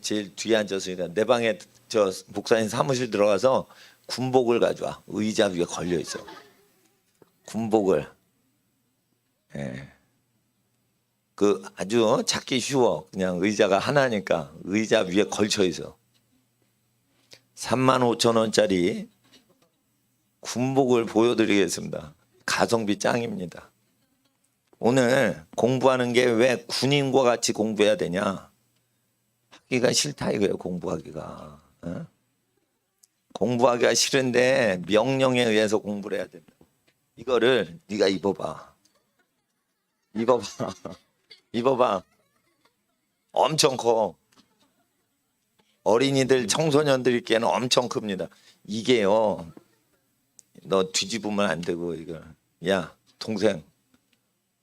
제일 뒤에 앉았으니까 내 방에 저 목사님 사무실 들어가서 군복을 가져와. 의자 위에 걸려 있어. 군복을. 예. 그 아주 찾기 쉬워. 그냥 의자가 하나니까 의자 위에 걸쳐 있어. 35,000원짜리 군복을 보여드리겠습니다. 가성비 짱입니다. 오늘 공부하는 게 왜 군인과 같이 공부해야 되냐? 하기가 싫다 이거예요. 공부하기가. 어? 공부하기가 싫은데 명령에 의해서 공부를 해야 된다. 이거를 네가 입어봐. 입어봐. 입어봐. 엄청 커. 어린이들 청소년들 입기에는 엄청 큽니다. 이게요. 너 뒤집으면 안 되고 이걸. 야 동생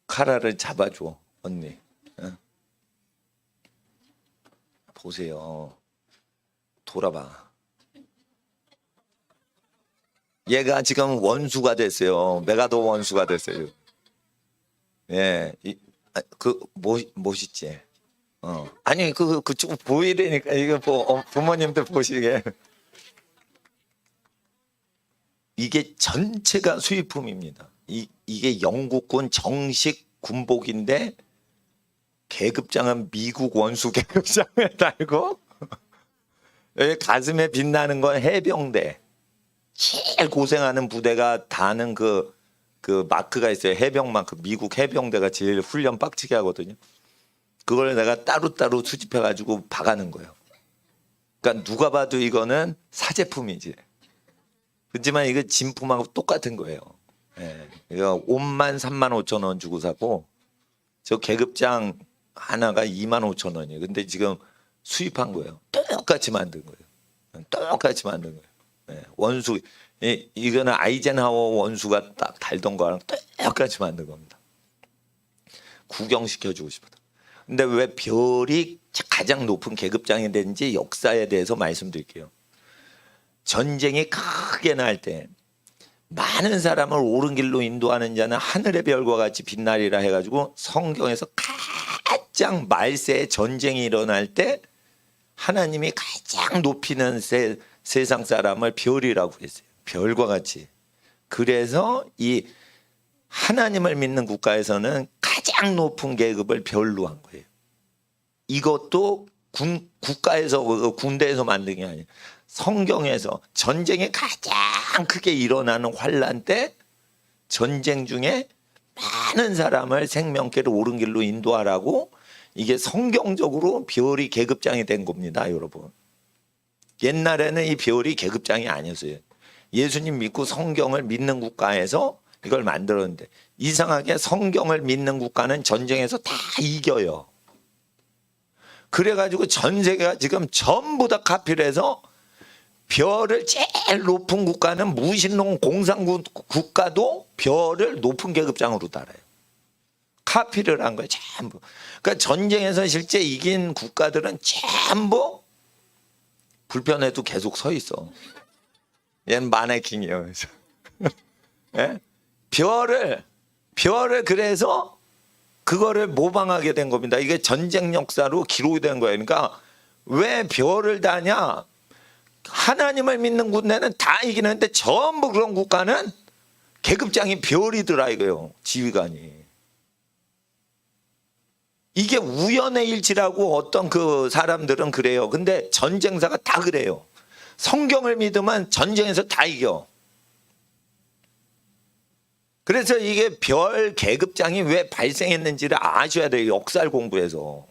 카라를 잡아줘 언니. 어? 보세요. 돌아봐. 얘가 지금 원수가 됐어요. 메가더 원수가 됐어요. 예, 그 멋있지. 아니 그쪽 보이려니까 이거 부모님들 보시게. 이게 전체가 수입품입니다. 이게 영국군 정식 군복인데 계급장은 미국 원수 계급장을 달고 여기 가슴에 빛나는 건 해병대. 제일 고생하는 부대가 다는 그 마크가 있어요. 해병 마크. 미국 해병대가 제일 훈련 빡치게 하거든요. 그걸 내가 따로따로 수집해가지고 박아는 거예요. 그러니까 누가 봐도 이거는 사제품이지. 그렇지만 이거 진품하고 똑같은 거예요. 예. 이거 옷만 35,000원 주고 사고 저 계급장 하나가 25,000원이에요. 근데 지금 수입한 거예요. 똑같이 만든 거예요. 똑같이 만든 거예요. 예. 원수 이거는 아이젠하워 원수가 딱 달던 거랑 똑같이 만든 겁니다. 구경시켜주고 싶다. 근데 왜 별이 가장 높은 계급장이 되는지 역사에 대해서 말씀드릴게요. 전쟁이 크게 날 때 많은 사람을 옳은 길로 인도하는 자는 하늘의 별과 같이 빛나리라 해가지고 성경에서 가장 말세에 전쟁이 일어날 때 하나님이 가장 높이는 세상 사람을 별이라고 했어요. 별과 같이. 그래서 이 하나님을 믿는 국가에서는 가장 높은 계급을 별로 한 거예요. 이것도 국가에서 군대에서 만든 게 아니에요. 성경에서 전쟁이 가장 크게 일어나는 환란 때 전쟁 중에 많은 사람을 생명길을 옳은 길로 인도하라고 이게 성경적으로 별이 계급장이 된 겁니다, 여러분. 옛날에는 이 별이 계급장이 아니었어요. 예수님 믿고 성경을 믿는 국가에서 이걸 만들었는데 이상하게 성경을 믿는 국가는 전쟁에서 다 이겨요. 그래가지고 전 세계가 지금 전부 다 카피를 해서 별을 제일 높은 국가는 무신론 공산국 국가도 별을 높은 계급장으로 달아요. 카피를 한 거예요, 전부. 그러니까 전쟁에서 실제 이긴 국가들은 전부 불편해도 계속 서 있어. 얘는 마네킹이에요. 그래서 예? 별을 그래서 그거를 모방하게 된 겁니다. 이게 전쟁 역사로 기록이 된 거예요. 그러니까 왜 별을 다냐? 하나님을 믿는 군대는 다 이기는데 전부 그런 국가는 계급장이 별이더라 이거요. 지휘관이. 이게 우연의 일치라고 어떤 그 사람들은 그래요. 근데 전쟁사가 다 그래요. 성경을 믿으면 전쟁에서 다 이겨. 그래서 이게 별 계급장이 왜 발생했는지를 아셔야 돼요. 역사를 공부해서.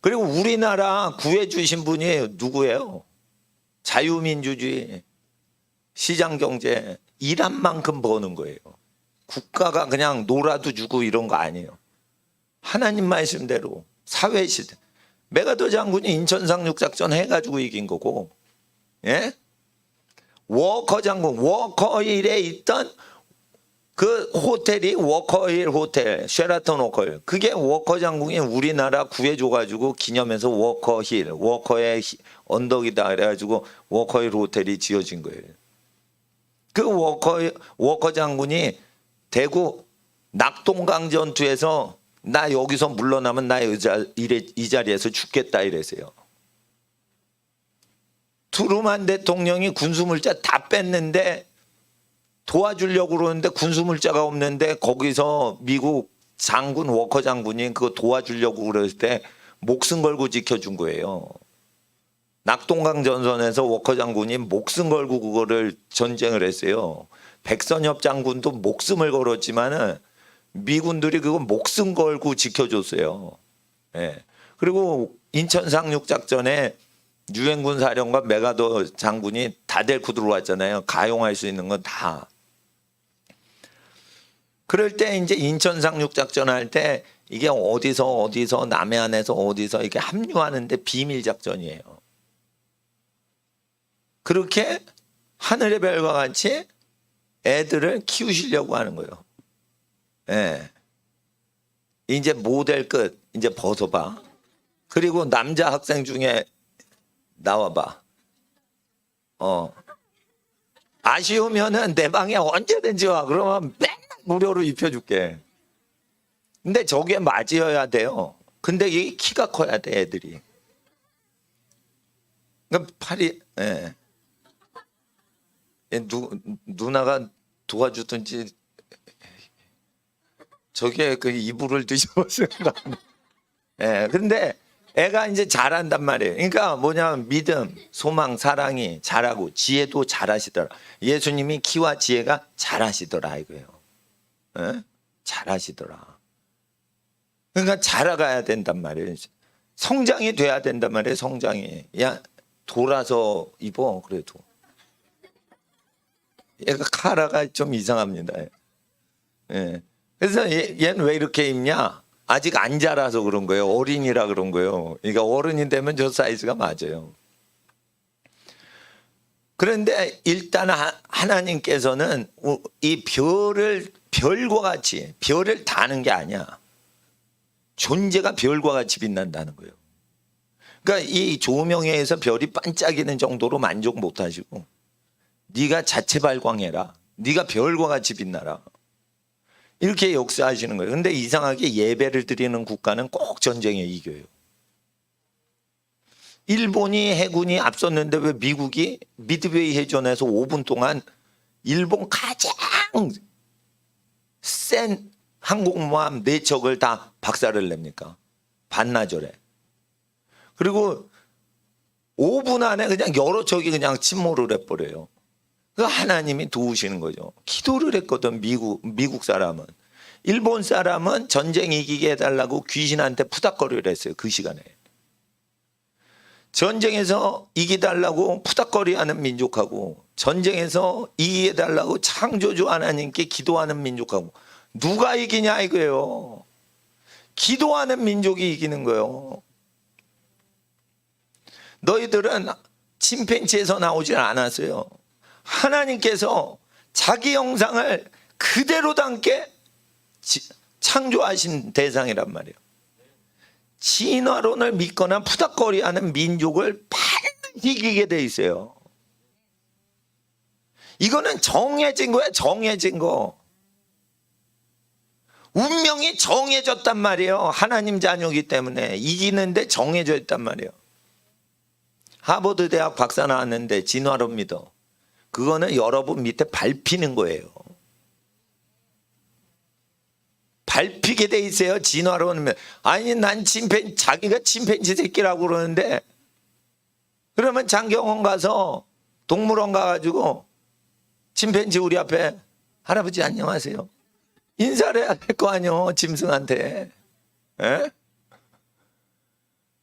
그리고 우리나라 구해주신 분이 누구예요? 자유민주주의, 시장경제, 일한 만큼 버는 거예요. 국가가 그냥 놀아도 주고 이런 거 아니에요. 하나님 말씀대로 사회시대. 메가더 장군이 인천 상륙작전 해가지고 이긴 거고, 예? 워커 장군, 워커힐에 있던 그 호텔이 워커힐 호텔, 쉐라톤 워커힐. 그게 워커 장군이 우리나라 구해줘가지고 기념해서 워커힐, 워커의 언덕이다 그래가지고 워커힐 호텔이 지어진 거예요. 그 워커 장군이 대구 낙동강 전투에서 나 여기서 물러나면 나 이 자리에서 죽겠다 이래서요. 트루만 대통령이 군수물자 다 뺐는데 도와주려고 그러는데 군수물자가 없는데 거기서 미국 장군 워커 장군이 그거 도와주려고 그랬을 때 목숨 걸고 지켜준 거예요. 낙동강 전선에서 워커 장군이 목숨 걸고 그거를 전쟁을 했어요. 백선엽 장군도 목숨을 걸었지만은 미군들이 그거 목숨 걸고 지켜줬어요. 예. 그리고 인천 상륙 작전에 유엔군 사령관 메가더 장군이 다 데리고 들어왔잖아요. 가용할 수 있는 건 다. 그럴 때 이제 인천 상륙 작전 할 때 이게 어디서 남해안에서 어디서 이게 합류하는데 비밀 작전이에요. 그렇게 하늘의 별과 같이 애들을 키우시려고 하는 거예요. 예. 이제 모델 끝 이제 벗어봐. 그리고 남자 학생 중에 나와봐. 아쉬우면은 내 방에 언제든지 와. 그러면 맨날 무료로 입혀줄게. 근데 저게 맞이어야 돼요. 근데 이 키가 커야 돼 애들이. 그러니까 팔이 예. 누나가 도와주든지 저게 그 이불을 뒤집어서 예. 근데 애가 이제 잘한단 말이에요. 그러니까 뭐냐면 믿음, 소망, 사랑이 잘하고 지혜도 잘하시더라. 예수님이 키와 지혜가 잘하시더라 이거예요. 예? 잘하시더라. 그러니까 자라가야 된단 말이에요. 성장이 돼야 된단 말이에요. 성장이. 야 돌아서 입어 그래도. 얘가 카라가 좀 이상합니다. 예. 그래서 얘는 왜 이렇게 입냐? 아직 안 자라서 그런 거예요. 어린이라 그런 거예요. 그러니까 어른이 되면 저 사이즈가 맞아요. 그런데 일단 하나님께서는 이 별과 같이 별을 다는 게 아니야. 존재가 별과 같이 빛난다는 거예요. 그러니까 이 조명에 의해서 별이 반짝이는 정도로 만족 못 하시고 네가 자체 발광해라. 네가 별과 같이 빛나라. 이렇게 역사하시는 거예요. 근데 이상하게 예배를 드리는 국가는 꼭 전쟁에 이겨요. 일본이 해군이 앞섰는데 왜 미국이 미드웨이 해전에서 5분 동안 일본 가장 센 항공모함 4척을 다 박살을 냅니까? 반나절에. 그리고 5분 안에 그냥 여러 척이 그냥 침몰을 해버려요. 그 하나님이 도우시는 거죠. 기도를 했거든 미국 사람은. 일본 사람은 전쟁 이기게 해달라고 귀신한테 푸닥거리를 했어요. 그 시간에. 전쟁에서 이기달라고 푸닥거리하는 민족하고 전쟁에서 이기게 해달라고 창조주 하나님께 기도하는 민족하고 누가 이기냐 이거예요. 기도하는 민족이 이기는 거예요. 너희들은 침팬지에서 나오질 않았어요. 하나님께서 자기 형상을 그대로 담게 창조하신 대상이란 말이에요. 진화론을 믿거나 푸닥거리하는 민족을 반드시 이기게 돼 있어요. 이거는 정해진 거야. 정해진 거. 운명이 정해졌단 말이에요. 하나님 자녀이기 때문에 이기는데 정해져 있단 말이에요. 하버드 대학 박사 나왔는데 진화론 믿어. 그거는 여러분 밑에 밟히는 거예요. 밟히게 돼 있어요. 진화론은. 아니 난 자기가 침팬지 새끼라고 그러는데 그러면 장경원 가서 동물원 가가지고 침팬지 우리 앞에 할아버지 안녕하세요. 인사를 해야 될 거 아니요. 짐승한테. 에?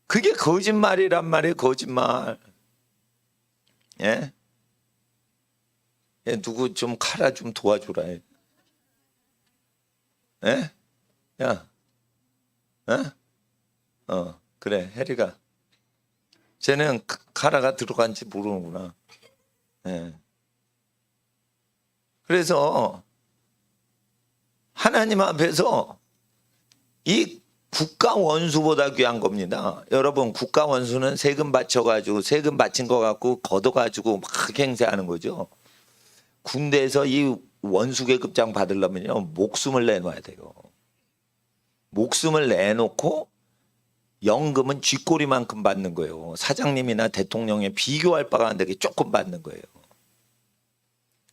그게 거짓말이란 말이에요. 거짓말. 예? 누구 좀 카라 좀 도와주라. 예? 야, 그래, 혜리가. 쟤는 카라가 들어간지 모르는구나. 예. 그래서 하나님 앞에서 이 국가 원수보다 귀한 겁니다. 여러분, 국가 원수는 세금 바쳐가지고 세금 바친 거 갖고 걷어가지고 막 행세하는 거죠. 군대에서 이 원수 계급장 받으려면요 목숨을 내놔야 돼요. 목숨을 내놓고 연금은 쥐꼬리만큼 받는 거예요. 사장님이나 대통령에 비교할 바가 안 되게 조금 받는 거예요.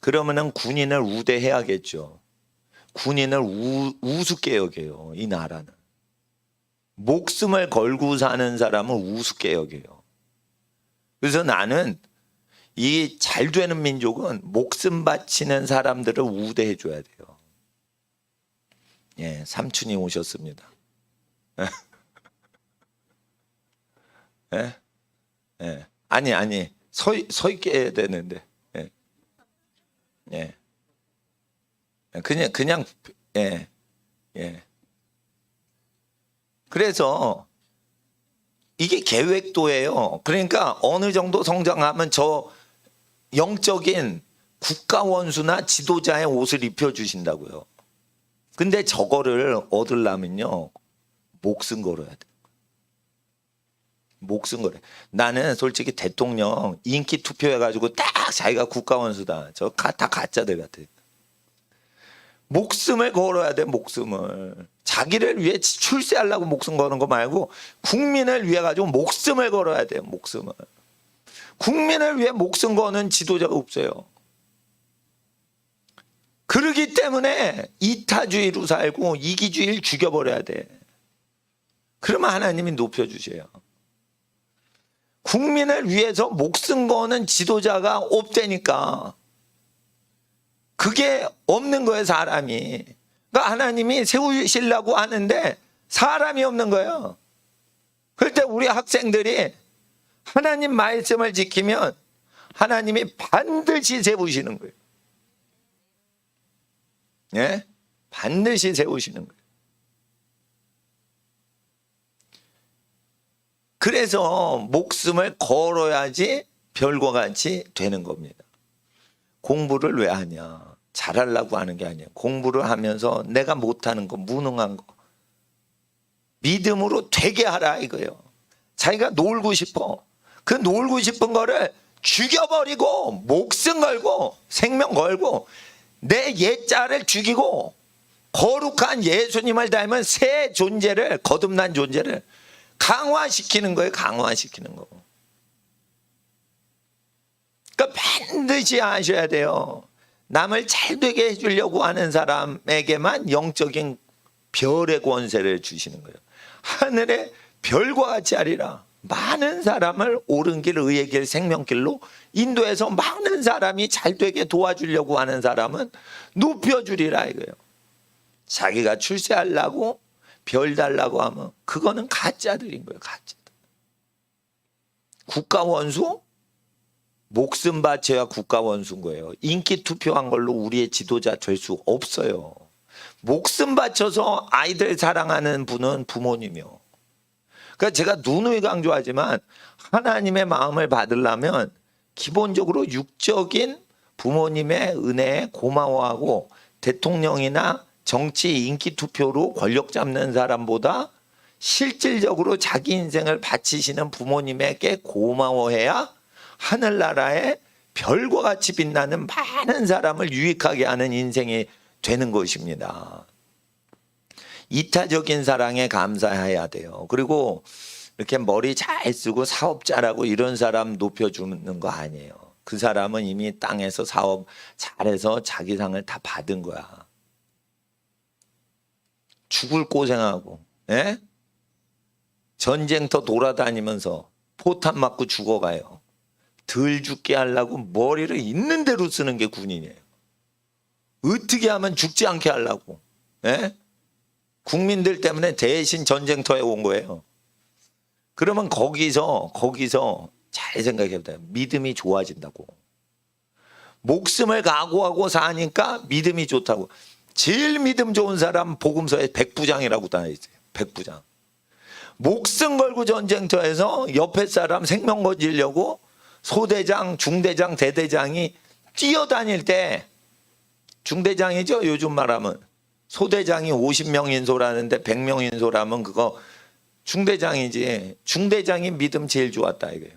그러면은 군인을 우대해야겠죠. 군인을 우습게 여겨요. 이 나라는. 목숨을 걸고 사는 사람을 우습게 여겨요. 그래서 나는 이 잘 되는 민족은 목숨 바치는 사람들을 우대해 줘야 돼요. 예, 삼촌이 오셨습니다. 예? 예. 아니 서 있게 해야 되는데. 예. 예. 그냥 예. 예. 그래서 이게 계획도예요. 그러니까 어느 정도 성장하면 저 영적인 국가 원수나 지도자의 옷을 입혀 주신다고요. 근데 저거를 얻으려면요, 목숨 걸어야 돼. 목숨 걸어. 나는 솔직히 대통령 인기 투표해가지고 딱 자기가 국가 원수다. 저 다 가짜들 같아. 목숨을 걸어야 돼. 목숨을. 자기를 위해 출세하려고 목숨 거는 거 말고 국민을 위해 가지고 목숨을 걸어야 돼요. 목숨을. 국민을 위해 목숨 거는 지도자가 없어요. 그러기 때문에 이타주의로 살고 이기주의를 죽여버려야 돼. 그러면 하나님이 높여주세요. 국민을 위해서 목숨 거는 지도자가 없다니까. 그게 없는 거예요, 사람이. 그러니까 하나님이 세우시려고 하는데 사람이 없는 거예요. 그럴 때 우리 학생들이 하나님 말씀을 지키면 하나님이 반드시 세우시는 거예요. 예? 반드시 세우시는 거예요. 그래서 목숨을 걸어야지 별과 같이 되는 겁니다. 공부를 왜 하냐? 잘하려고 하는 게 아니에요. 공부를 하면서 내가 못하는 거, 무능한 거 믿음으로 되게 하라 이거예요. 자기가 놀고 싶어. 그 놀고 싶은 거를 죽여버리고 목숨 걸고 생명 걸고 내 옛자를 죽이고 거룩한 예수님을 닮은 새 존재를, 거듭난 존재를 강화시키는 거예요. 강화시키는 거. 그러니까 반드시 아셔야 돼요. 남을 잘되게 해주려고 하는 사람에게만 영적인 별의 권세를 주시는 거예요. 하늘의 별과 같이 하리라. 많은 사람을 옳은 길, 의의 길, 생명길로 인도해서 많은 사람이 잘되게 도와주려고 하는 사람은 높여주리라 이거예요. 자기가 출세하려고 별 달라고 하면 그거는 가짜들인 거예요. 가짜들. 국가 원수? 목숨 바쳐야 국가 원수인 거예요. 인기 투표한 걸로 우리의 지도자 될 수 없어요. 목숨 바쳐서 아이들 사랑하는 분은 부모님이요. 그러니까 제가 누누이 강조하지만 하나님의 마음을 받으려면 기본적으로 육적인 부모님의 은혜에 고마워하고 대통령이나 정치 인기 투표로 권력 잡는 사람보다 실질적으로 자기 인생을 바치시는 부모님에게 고마워해야 하늘나라에 별과 같이 빛나는 많은 사람을 유익하게 하는 인생이 되는 것입니다. 이타적인 사랑에 감사해야 돼요. 그리고 이렇게 머리 잘 쓰고 사업 잘하고 이런 사람 높여주는 거 아니에요. 그 사람은 이미 땅에서 사업 잘해서 자기 상을 다 받은 거야. 죽을 고생하고, 예? 전쟁터 돌아다니면서 포탄 맞고 죽어가요. 덜 죽게 하려고 머리를 있는 대로 쓰는 게 군인이에요. 어떻게 하면 죽지 않게 하려고, 예? 국민들 때문에 대신 전쟁터에 온 거예요. 그러면 거기서 잘 생각해 보세요. 믿음이 좋아진다고. 목숨을 각오하고 사니까 믿음이 좋다고. 제일 믿음 좋은 사람 복음서에 백부장이라고 다 있어요. 백부장. 목숨 걸고 전쟁터에서 옆에 사람 생명 건지려고 소대장, 중대장, 대대장이 뛰어다닐 때, 중대장이죠 요즘 말하면. 소대장이 50명 인솔하는데 100명 인솔하면 그거 중대장이지. 중대장이 믿음 제일 좋았다 이거예요.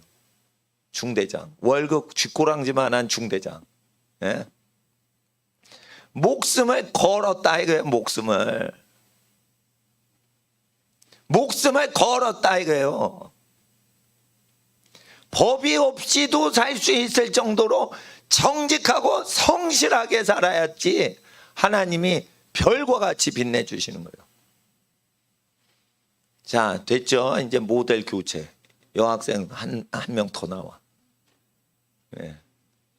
중대장. 월급 쥐꼬랑지만한 중대장. 예? 목숨을 걸었다 이거예요. 목숨을. 목숨을 걸었다 이거예요. 법이 없이도 살 수 있을 정도로 정직하고 성실하게 살아야지 하나님이 별과 같이 빛내주시는 거예요. 자, 됐죠? 이제 모델 교체. 여학생 한 명 더 나와. 네.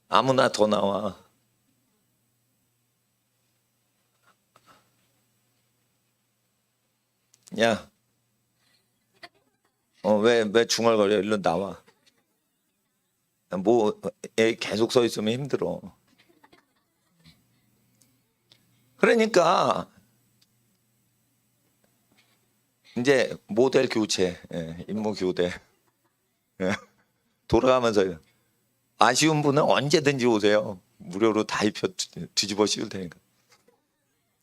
아무나 더 나와. 야, 왜 중얼거려? 일로 나와. 뭐, 애 계속 서 있으면 힘들어. 그러니까, 이제 모델 교체, 임무 교대. 돌아가면서 아쉬운 분은 언제든지 오세요. 무료로 다 입혀 뒤집어 씌울 테니까.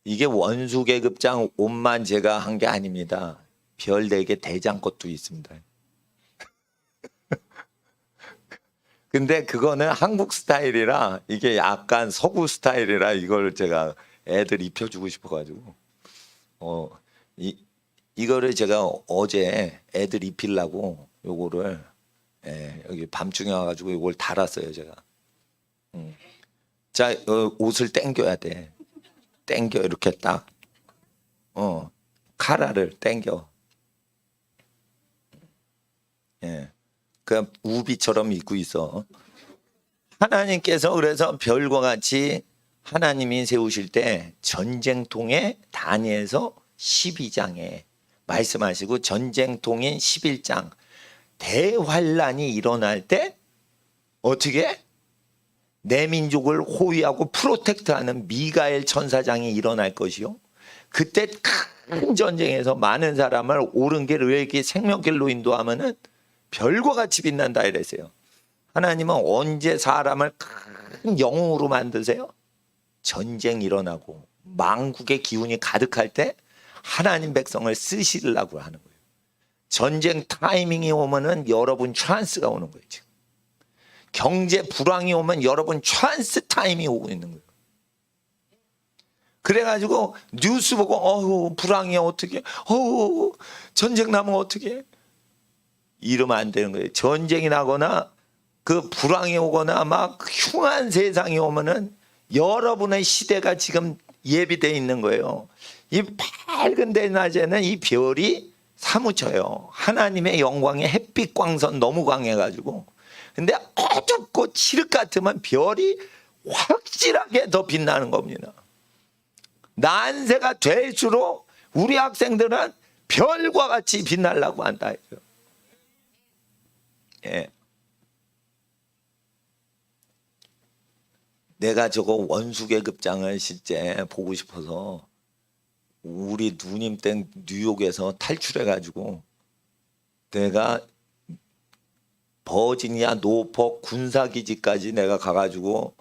이게 원수 계급장 옷만 제가 한 게 아닙니다. 별 4개 대장 것도 있습니다. 근데 그거는 한국 스타일이라 이게 약간 서구 스타일이라 이걸 제가 애들 입혀주고 싶어가지고 이거를 제가 어제 애들 입히려고 요거를 여기 밤중에 와가지고 이걸 달았어요 제가. 자, 옷을 당겨야 돼. 당겨 이렇게 딱. 카라를 당겨. 예. 그냥 우비처럼 입고 있어. 하나님께서 그래서 별과 같이 하나님이 세우실 때 전쟁통에 다니엘서 12장에 말씀하시고 전쟁통인 11장 대환란이 일어날 때 어떻게 내 민족을 호위하고 프로텍트하는 미가엘 천사장이 일어날 것이요. 그때 큰 전쟁에서 많은 사람을 옳은 길, 의의 길, 생명길로 인도하면은 별과 같이 빛난다 이랬어요. 하나님은 언제 사람을 큰 영웅으로 만드세요? 전쟁 일어나고 망국의 기운이 가득할 때 하나님 백성을 쓰시려고 하는 거예요. 전쟁 타이밍이 오면은 여러분 찬스가 오는 거예요. 지금. 경제 불황이 오면 여러분 찬스 타임이 오고 있는 거예요. 그래가지고 뉴스 보고 불황이야 어떻게 전쟁 나면 어떻게 이러면 안 되는 거예요. 전쟁이 나거나 그 불황이 오거나 막 흉한 세상이 오면은 여러분의 시대가 지금 예비되어 있는 거예요. 이 밝은 대낮에는 이 별이 사무쳐요. 하나님의 영광의 햇빛 광선 너무 강해가지고. 근데 어둡고 칠흑 같으면 별이 확실하게 더 빛나는 겁니다. 난세가 될수록 우리 학생들은 별과 같이 빛나려고 한다. 예. 내가 저거 원수계급장을 실제 보고 싶어서 우리 누님 땡 뉴욕에서 탈출해가지고 내가 버지니아 노포 군사기지까지 내가 가가지고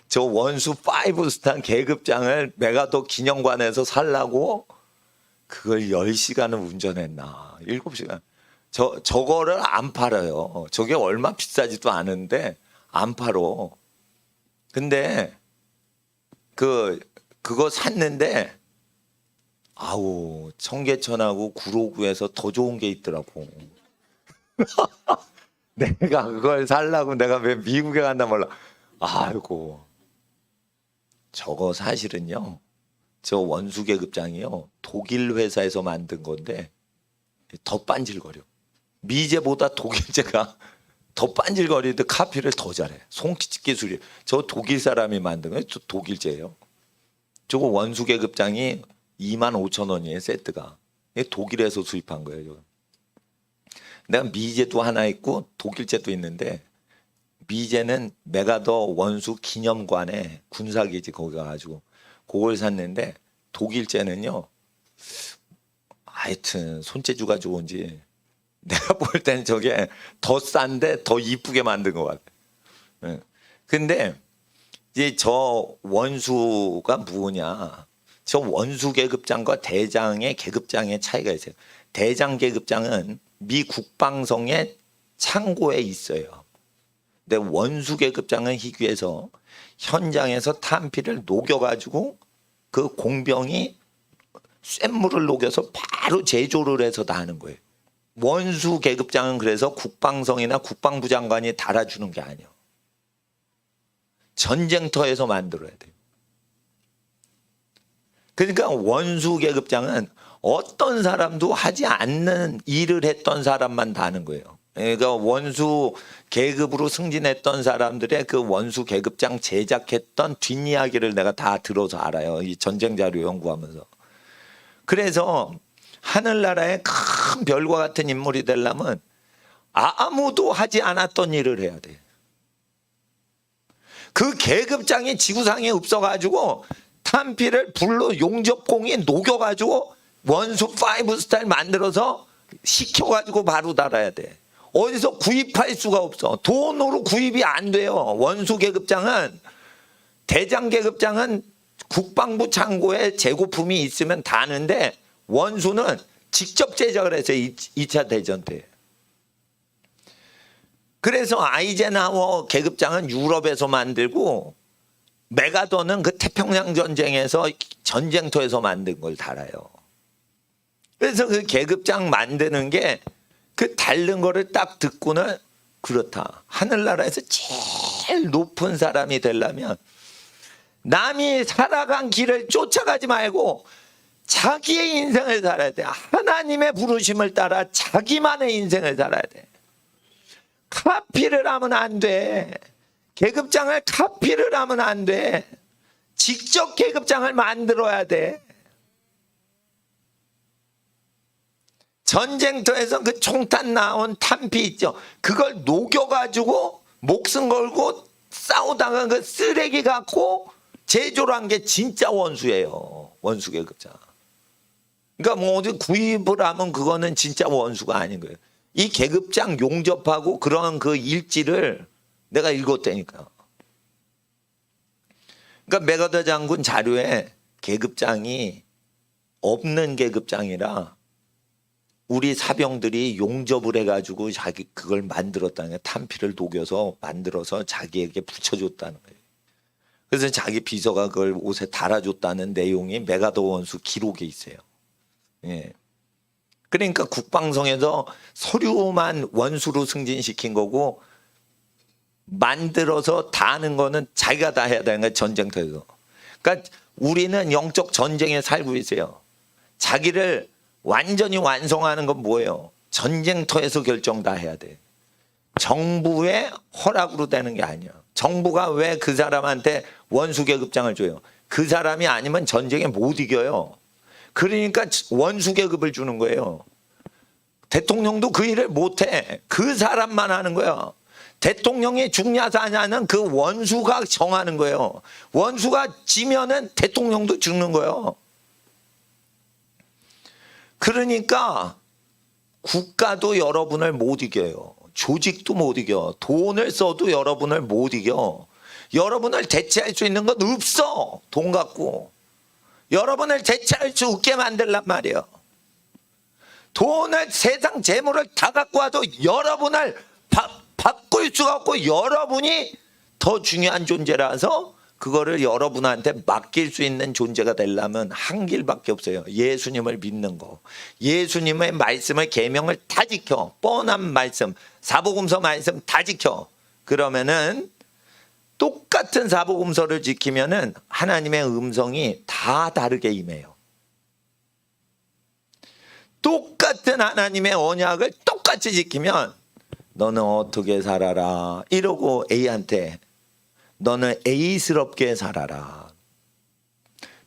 저 원수 5스타 계급장을 메가도 기념관에서 살라고 그걸 10시간을 운전했나 7시간 저거를 안 팔아요. 저게 얼마 비싸지도 않은데 안 팔어. 근데 그거 샀는데 아우 청계천하고 구로구에서 더 좋은 게 있더라고. 내가 그걸 살라고 내가 왜 미국에 간다 몰라. 아이고 저거 사실은요 저 원수계급장이요 독일 회사에서 만든 건데 더 반질거려. 미제보다 독일제가 더 반질거리는데 카피를 더 잘해. 손짓 기술이. 저 독일 사람이 만든 거예요. 저 독일제예요. 저거 원수계급장이 25,000원이에요 세트가. 독일에서 수입한 거예요. 내가 미제도 하나 있고 독일제도 있는데 미제는 메가더 원수 기념관에 군사기지 거기 가가지고 그걸 샀는데 독일제는요 하여튼 손재주가 좋은지 내가 볼 때는 저게 더 싼데 더 이쁘게 만든 것 같아. 근데 이제 저 원수가 뭐냐? 저 원수 계급장과 대장의 계급장의 차이가 있어요. 대장 계급장은 미 국방성의 창고에 있어요. 근데 원수 계급장은 희귀해서 현장에서 탄피를 녹여가지고 그 공병이 쇳물을 녹여서 바로 제조를 해서 다 하는 거예요. 원수 계급장은 그래서 국방성이나 국방부 장관이 달아주는 게 아니에요. 전쟁터에서 만들어야 돼요. 그러니까 원수 계급장은 어떤 사람도 하지 않는 일을 했던 사람만 다 하는 거예요. 그러니까 원수 계급으로 승진했던 사람들의 그 원수 계급장 제작했던 뒷이야기를 내가 다 들어서 알아요. 이 전쟁 자료 연구하면서. 그래서 하늘나라의 큰 별과 같은 인물이 되려면 아무도 하지 않았던 일을 해야 돼. 그 계급장이 지구상에 없어가지고 탄피를 불로 용접공에 녹여가지고 원수 5 스타일 만들어서 시켜가지고 바로 달아야 돼. 어디서 구입할 수가 없어. 돈으로 구입이 안 돼요. 원수 계급장은, 대장 계급장은 국방부 창고에 재고품이 있으면 다는데 원수는 직접 제작을 해서 2차 대전 때. 그래서 아이젠하워 계급장은 유럽에서 만들고 메가더는 그 태평양 전쟁에서 전쟁터에서 만든 걸 달아요. 그래서 그 계급장 만드는 게 그 다른 거를 딱 듣고는 그렇다. 하늘나라에서 제일 높은 사람이 되려면 남이 살아간 길을 쫓아가지 말고 자기의 인생을 살아야 돼. 하나님의 부르심을 따라 자기만의 인생을 살아야 돼. 카피를 하면 안 돼. 계급장을 카피를 하면 안 돼. 직접 계급장을 만들어야 돼. 전쟁터에서 그 총탄 나온 탄피 있죠. 그걸 녹여가지고 목숨 걸고 싸우다가 그 쓰레기 갖고 제조를 한 게 진짜 원수예요. 원수 계급장. 그러니까 뭐 어디 구입을 하면 그거는 진짜 원수가 아닌 거예요. 이 계급장 용접하고 그런 그 일지를 내가 읽었다니까. 그러니까 메가더 장군 자료에 계급장이 없는 계급장이라 우리 사병들이 용접을 해가지고 자기 그걸 만들었다는 거예요. 탄피를 녹여서 만들어서 자기에게 붙여줬다는 거예요. 그래서 자기 비서가 그걸 옷에 달아줬다는 내용이 메가더 원수 기록에 있어요. 예. 그러니까 국방성에서 서류만 원수로 승진시킨 거고 만들어서 다 하는 거는 자기가 다 해야 되는 거예요. 전쟁터에서. 그러니까 우리는 영적 전쟁에 살고 있어요. 자기를 완전히 완성하는 건 뭐예요? 전쟁터에서 결정 다 해야 돼. 정부의 허락으로 되는 게 아니야. 정부가 왜 그 사람한테 원수 계급장을 줘요? 그 사람이 아니면 전쟁에 못 이겨요. 그러니까 원수 계급을 주는 거예요. 대통령도 그 일을 못해. 그 사람만 하는 거예요. 대통령이 죽냐 사냐는 그 원수가 정하는 거예요. 원수가 지면은 대통령도 죽는 거예요. 그러니까 국가도 여러분을 못 이겨요. 조직도 못 이겨. 돈을 써도 여러분을 못 이겨. 여러분을 대체할 수 있는 건 없어. 돈 갖고. 여러분을 대체할 수 없게 만들란 말이에요. 돈을 세상 재물을 다 갖고 와도 여러분을 바꿀 수가 없고 여러분이 더 중요한 존재라서 그거를 여러분한테 맡길 수 있는 존재가 되려면 한 길밖에 없어요. 예수님을 믿는 거. 예수님의 말씀을 계명을 다 지켜. 뻔한 말씀, 사복음서 말씀 다 지켜. 그러면은 똑같은 사복음서를 지키면은 하나님의 음성이 다 다르게 임해요. 똑같은 하나님의 언약을 똑같이 지키면 너는 어떻게 살아라 이러고 A한테 너는 A스럽게 살아라.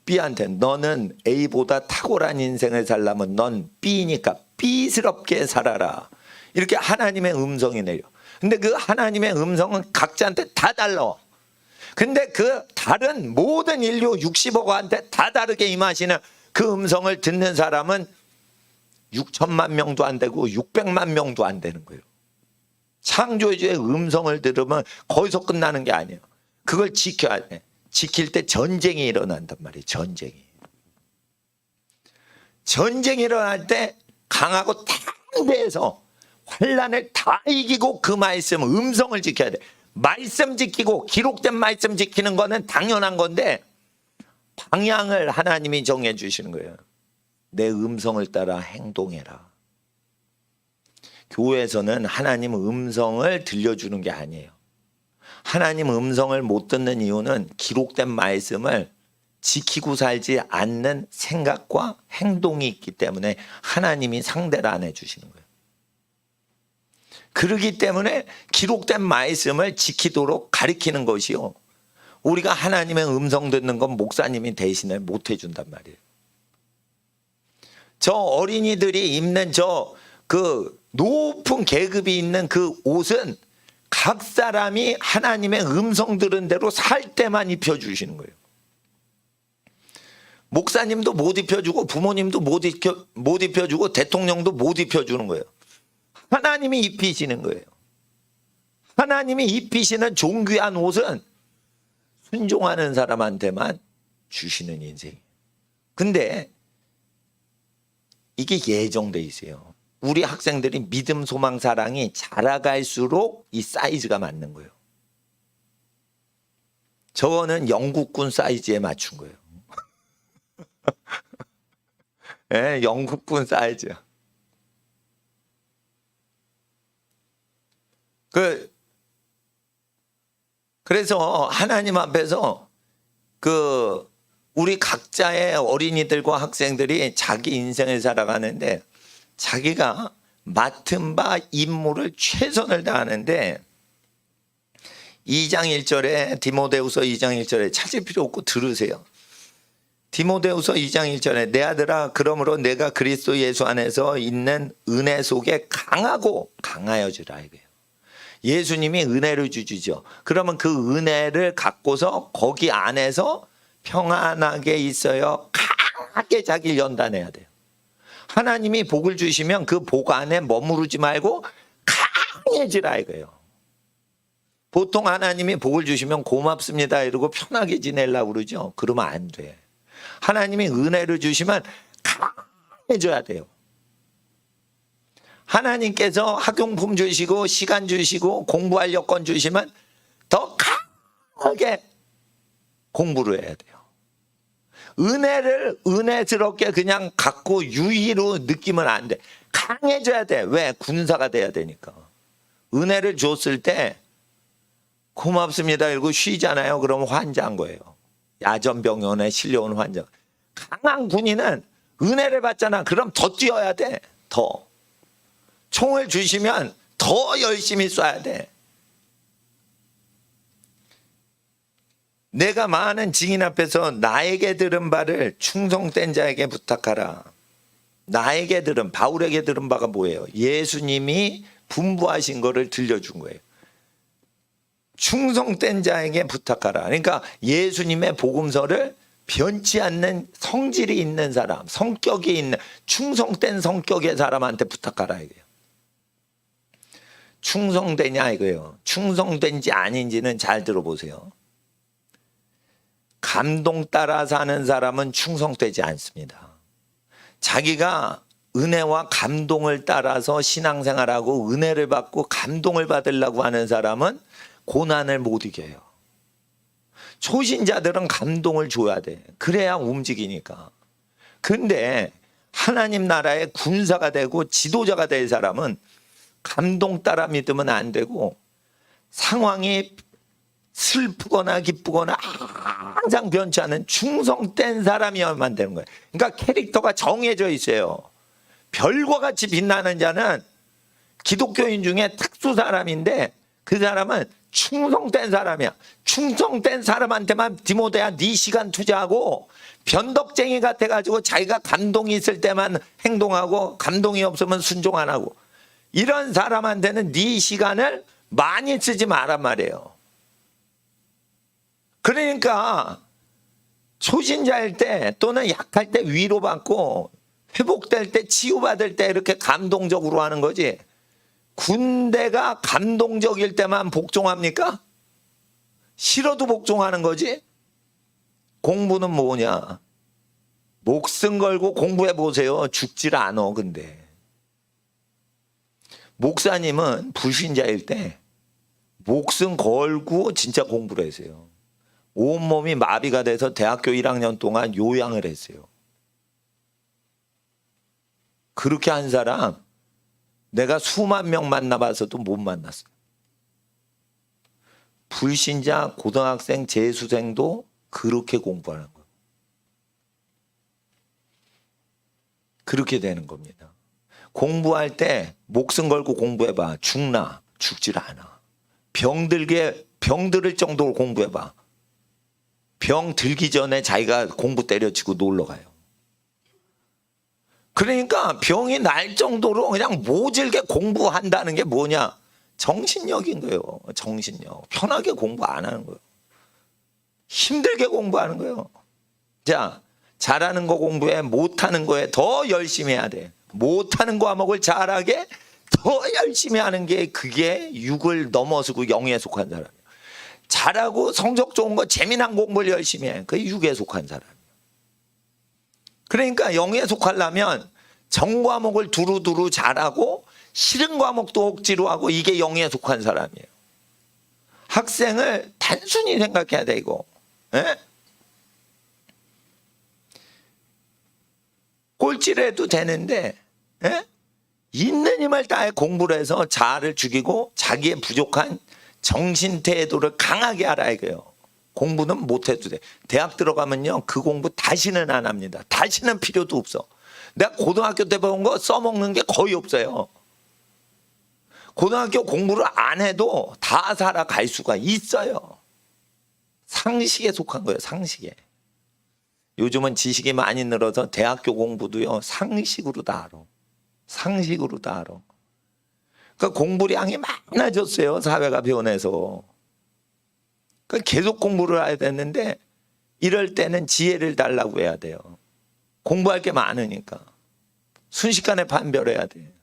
B한테 너는 A보다 탁월한 인생을 살려면 넌 B니까 B스럽게 살아라. 이렇게 하나님의 음성이 내려. 근데 그 하나님의 음성은 각자한테 다 달라. 근데 그 다른 모든 인류 60억한테 다 다르게 임하시는 그 음성을 듣는 사람은 6천만 명도 안 되고 600만 명도 안 되는 거예요. 창조주의 음성을 들으면 거기서 끝나는 게 아니에요. 그걸 지켜야 돼. 지킬 때 전쟁이 일어난단 말이에요. 전쟁이 일어날 때 강하고 당대해서 환란을 다 이기고 그 말씀 음성을 지켜야 돼. 말씀 지키고 기록된 말씀 지키는 거는 당연한 건데 방향을 하나님이 정해 주시는 거예요. 내 음성을 따라 행동해라. 교회에서는 하나님 음성을 들려주는 게 아니에요. 하나님 음성을 못 듣는 이유는 기록된 말씀을 지키고 살지 않는 생각과 행동이 있기 때문에 하나님이 상대를 안 해주시는 거예요. 그렇기 때문에 기록된 말씀을 지키도록 가르치는 것이요, 우리가 하나님의 음성 듣는 건 목사님이 대신에 못 해준단 말이에요. 저 어린이들이 입는 그 높은 계급이 있는 그 옷은 각 사람이 하나님의 음성 들은 대로 살 때만 입혀주시는 거예요. 목사님도 못 입혀주고 부모님도 못 입혀주고 대통령도 못 입혀주는 거예요. 하나님이 입히시는 거예요. 하나님이 입히시는 존귀한 옷은 순종하는 사람한테만 주시는 인생이에요. 근데 이게 예정돼 있어요. 우리 학생들이 믿음, 소망, 사랑이 자라갈수록 이 사이즈가 맞는 거예요. 저거는 영국군 사이즈에 맞춘 거예요. 네, 영국군 사이즈야. 그래서 하나님 앞에서 우리 각자의 어린이들과 학생들이 자기 인생을 살아가는데 자기가 맡은 바 임무를 최선을 다하는데 2장 1절에 디모데후서 2장 1절에 찾을 필요 없고 들으세요. 디모데후서 2장 1절에 내 아들아 그러므로 내가 그리스도 예수 안에서 있는 은혜 속에 강하여지라 이거예요. 예수님이 은혜를 주시죠. 그러면 그 은혜를 갖고서 거기 안에서 평안하게 있어요. 강하게 자기를 연단해야 돼요. 하나님이 복을 주시면 그 복 안에 머무르지 말고 강해지라 이거예요. 보통 하나님이 복을 주시면 고맙습니다 이러고 편하게 지내려고 그러죠. 그러면 안 돼. 하나님이 은혜를 주시면 강해져야 돼요. 하나님께서 학용품 주시고 시간 주시고 공부할 여건 주시면 더 강하게 공부를 해야 돼요. 은혜를 은혜스럽게 그냥 갖고 유의로 느끼면 안 돼. 강해져야 돼. 왜? 군사가 돼야 되니까. 은혜를 줬을 때 고맙습니다 이러고 쉬잖아요. 그러면 환자한 거예요. 야전병원에 실려온 환자. 강한 군인은 은혜를 받잖아. 그럼 더 뛰어야 돼. 더. 총을 주시면 더 열심히 쏴야 돼. 내가 많은 증인 앞에서 나에게 들은 바를 충성된 자에게 부탁하라. 나에게 들은, 바울에게 들은 바가 뭐예요? 예수님이 분부하신 거를 들려준 거예요. 충성된 자에게 부탁하라. 그러니까 예수님의 복음서를 변치 않는 성질이 있는 사람, 성격이 있는 충성된 성격의 사람한테 부탁하라 이거예요. 충성되냐 이거예요. 충성된지 아닌지는 잘 들어보세요. 감동 따라 사는 사람은 충성되지 않습니다. 자기가 은혜와 감동을 따라서 신앙생활하고 은혜를 받고 감동을 받으려고 하는 사람은 고난을 못 이겨요. 초신자들은 감동을 줘야 돼. 그래야 움직이니까. 근데 하나님 나라의 군사가 되고 지도자가 될 사람은 감동 따라 믿으면 안 되고 상황이 슬프거나 기쁘거나 항상 변치 않은 충성된 사람이어야만 되는 거예요. 그러니까 캐릭터가 정해져 있어요. 별과 같이 빛나는 자는 기독교인 중에 특수 사람인데 그 사람은 충성된 사람이야. 충성된 사람한테만 디모데야 네 시간 투자하고 변덕쟁이 같아가지고 자기가 감동이 있을 때만 행동하고 감동이 없으면 순종 안 하고 이런 사람한테는 네 시간을 많이 쓰지 말란 말이에요. 그러니까 초신자일 때 또는 약할 때 위로받고 회복될 때 치유받을 때 이렇게 감동적으로 하는 거지. 군대가 감동적일 때만 복종합니까? 싫어도 복종하는 거지. 공부는 뭐냐? 목숨 걸고 공부해 보세요. 죽질 않어. 근데 목사님은 불신자일 때 목숨 걸고 진짜 공부를 했어요. 온몸이 마비가 돼서 대학교 1학년 동안 요양을 했어요. 그렇게 한 사람 내가 수만 명 만나봐서도 못 만났어. 불신자 고등학생 재수생도 그렇게 공부하는 거예요. 그렇게 되는 겁니다. 공부할 때 목숨 걸고 공부해봐. 죽나? 죽질 않아. 병들을 정도로 공부해봐. 병 들기 전에 자기가 공부 때려치고 놀러 가요. 그러니까 병이 날 정도로 그냥 모질게 공부한다는 게 뭐냐? 정신력인 거예요. 정신력. 편하게 공부 안 하는 거예요. 힘들게 공부하는 거예요. 자, 잘하는 거 공부해. 못하는 거에 더 열심히 해야 돼. 못하는 과목을 잘하게 더 열심히 하는 게 그게 6을 넘어서고 0에 속한 사람이에요. 잘하고 성적 좋은 거 재미난 공부를 열심히 해. 그게 6에 속한 사람이에요. 그러니까 0에 속하려면 정 과목을 두루두루 잘하고 싫은 과목도 억지로 하고 이게 0에 속한 사람이에요. 학생을 단순히 생각해야 돼 이거. 에? 꼴찌를 해도 되는데 에? 있는 힘을 다해 공부를 해서 자아를 죽이고 자기의 부족한 정신 태도를 강하게 알아야 해요. 공부는 못해도 돼. 대학 들어가면요 그 공부 다시는 안 합니다. 다시는 필요도 없어. 내가 고등학교 때 배운 거 써먹는 게 거의 없어요. 고등학교 공부를 안 해도 다 살아갈 수가 있어요. 상식에 속한 거예요. 상식에. 요즘은 지식이 많이 늘어서 대학교 공부도요 상식으로 다 알아. 상식으로 다 알아. 그러니까 공부량이 많아졌어요. 사회가 변해서. 그러니까 계속 공부를 해야 되는데 이럴 때는 지혜를 달라고 해야 돼요. 공부할 게 많으니까. 순식간에 판별해야 돼.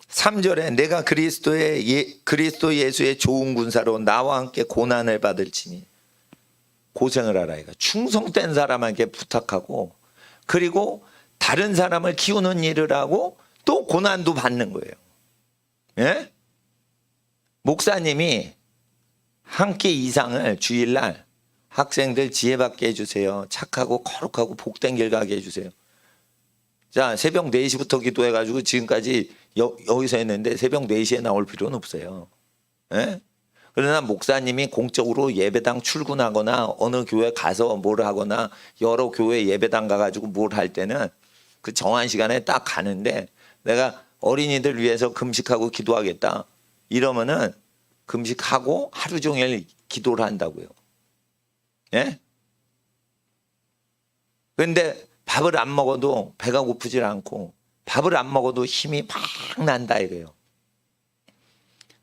3절에 내가 그리스도 예수의 좋은 군사로 나와 함께 고난을 받을지니 고생을 하라. 이거 충성된 사람에게 부탁하고 그리고 다른 사람을 키우는 일을 하고 또 고난도 받는 거예요. 예? 목사님이 한 끼 이상을 주일날 학생들 지혜받게 해주세요. 착하고 거룩하고 복된 길 가게 해주세요. 자, 새벽 4시부터 기도해가지고 지금까지 여기서 했는데 새벽 4시에 나올 필요는 없어요. 예? 그러나 목사님이 공적으로 예배당 출근하거나 어느 교회 가서 뭘 하거나 여러 교회 예배당 가가지고 뭘 할 때는 그 정한 시간에 딱 가는데 내가 어린이들 위해서 금식하고 기도하겠다 이러면은 금식하고 하루 종일 기도를 한다고요. 예? 그런데 밥을 안 먹어도 배가 고프질 않고 밥을 안 먹어도 힘이 막 난다 이거예요.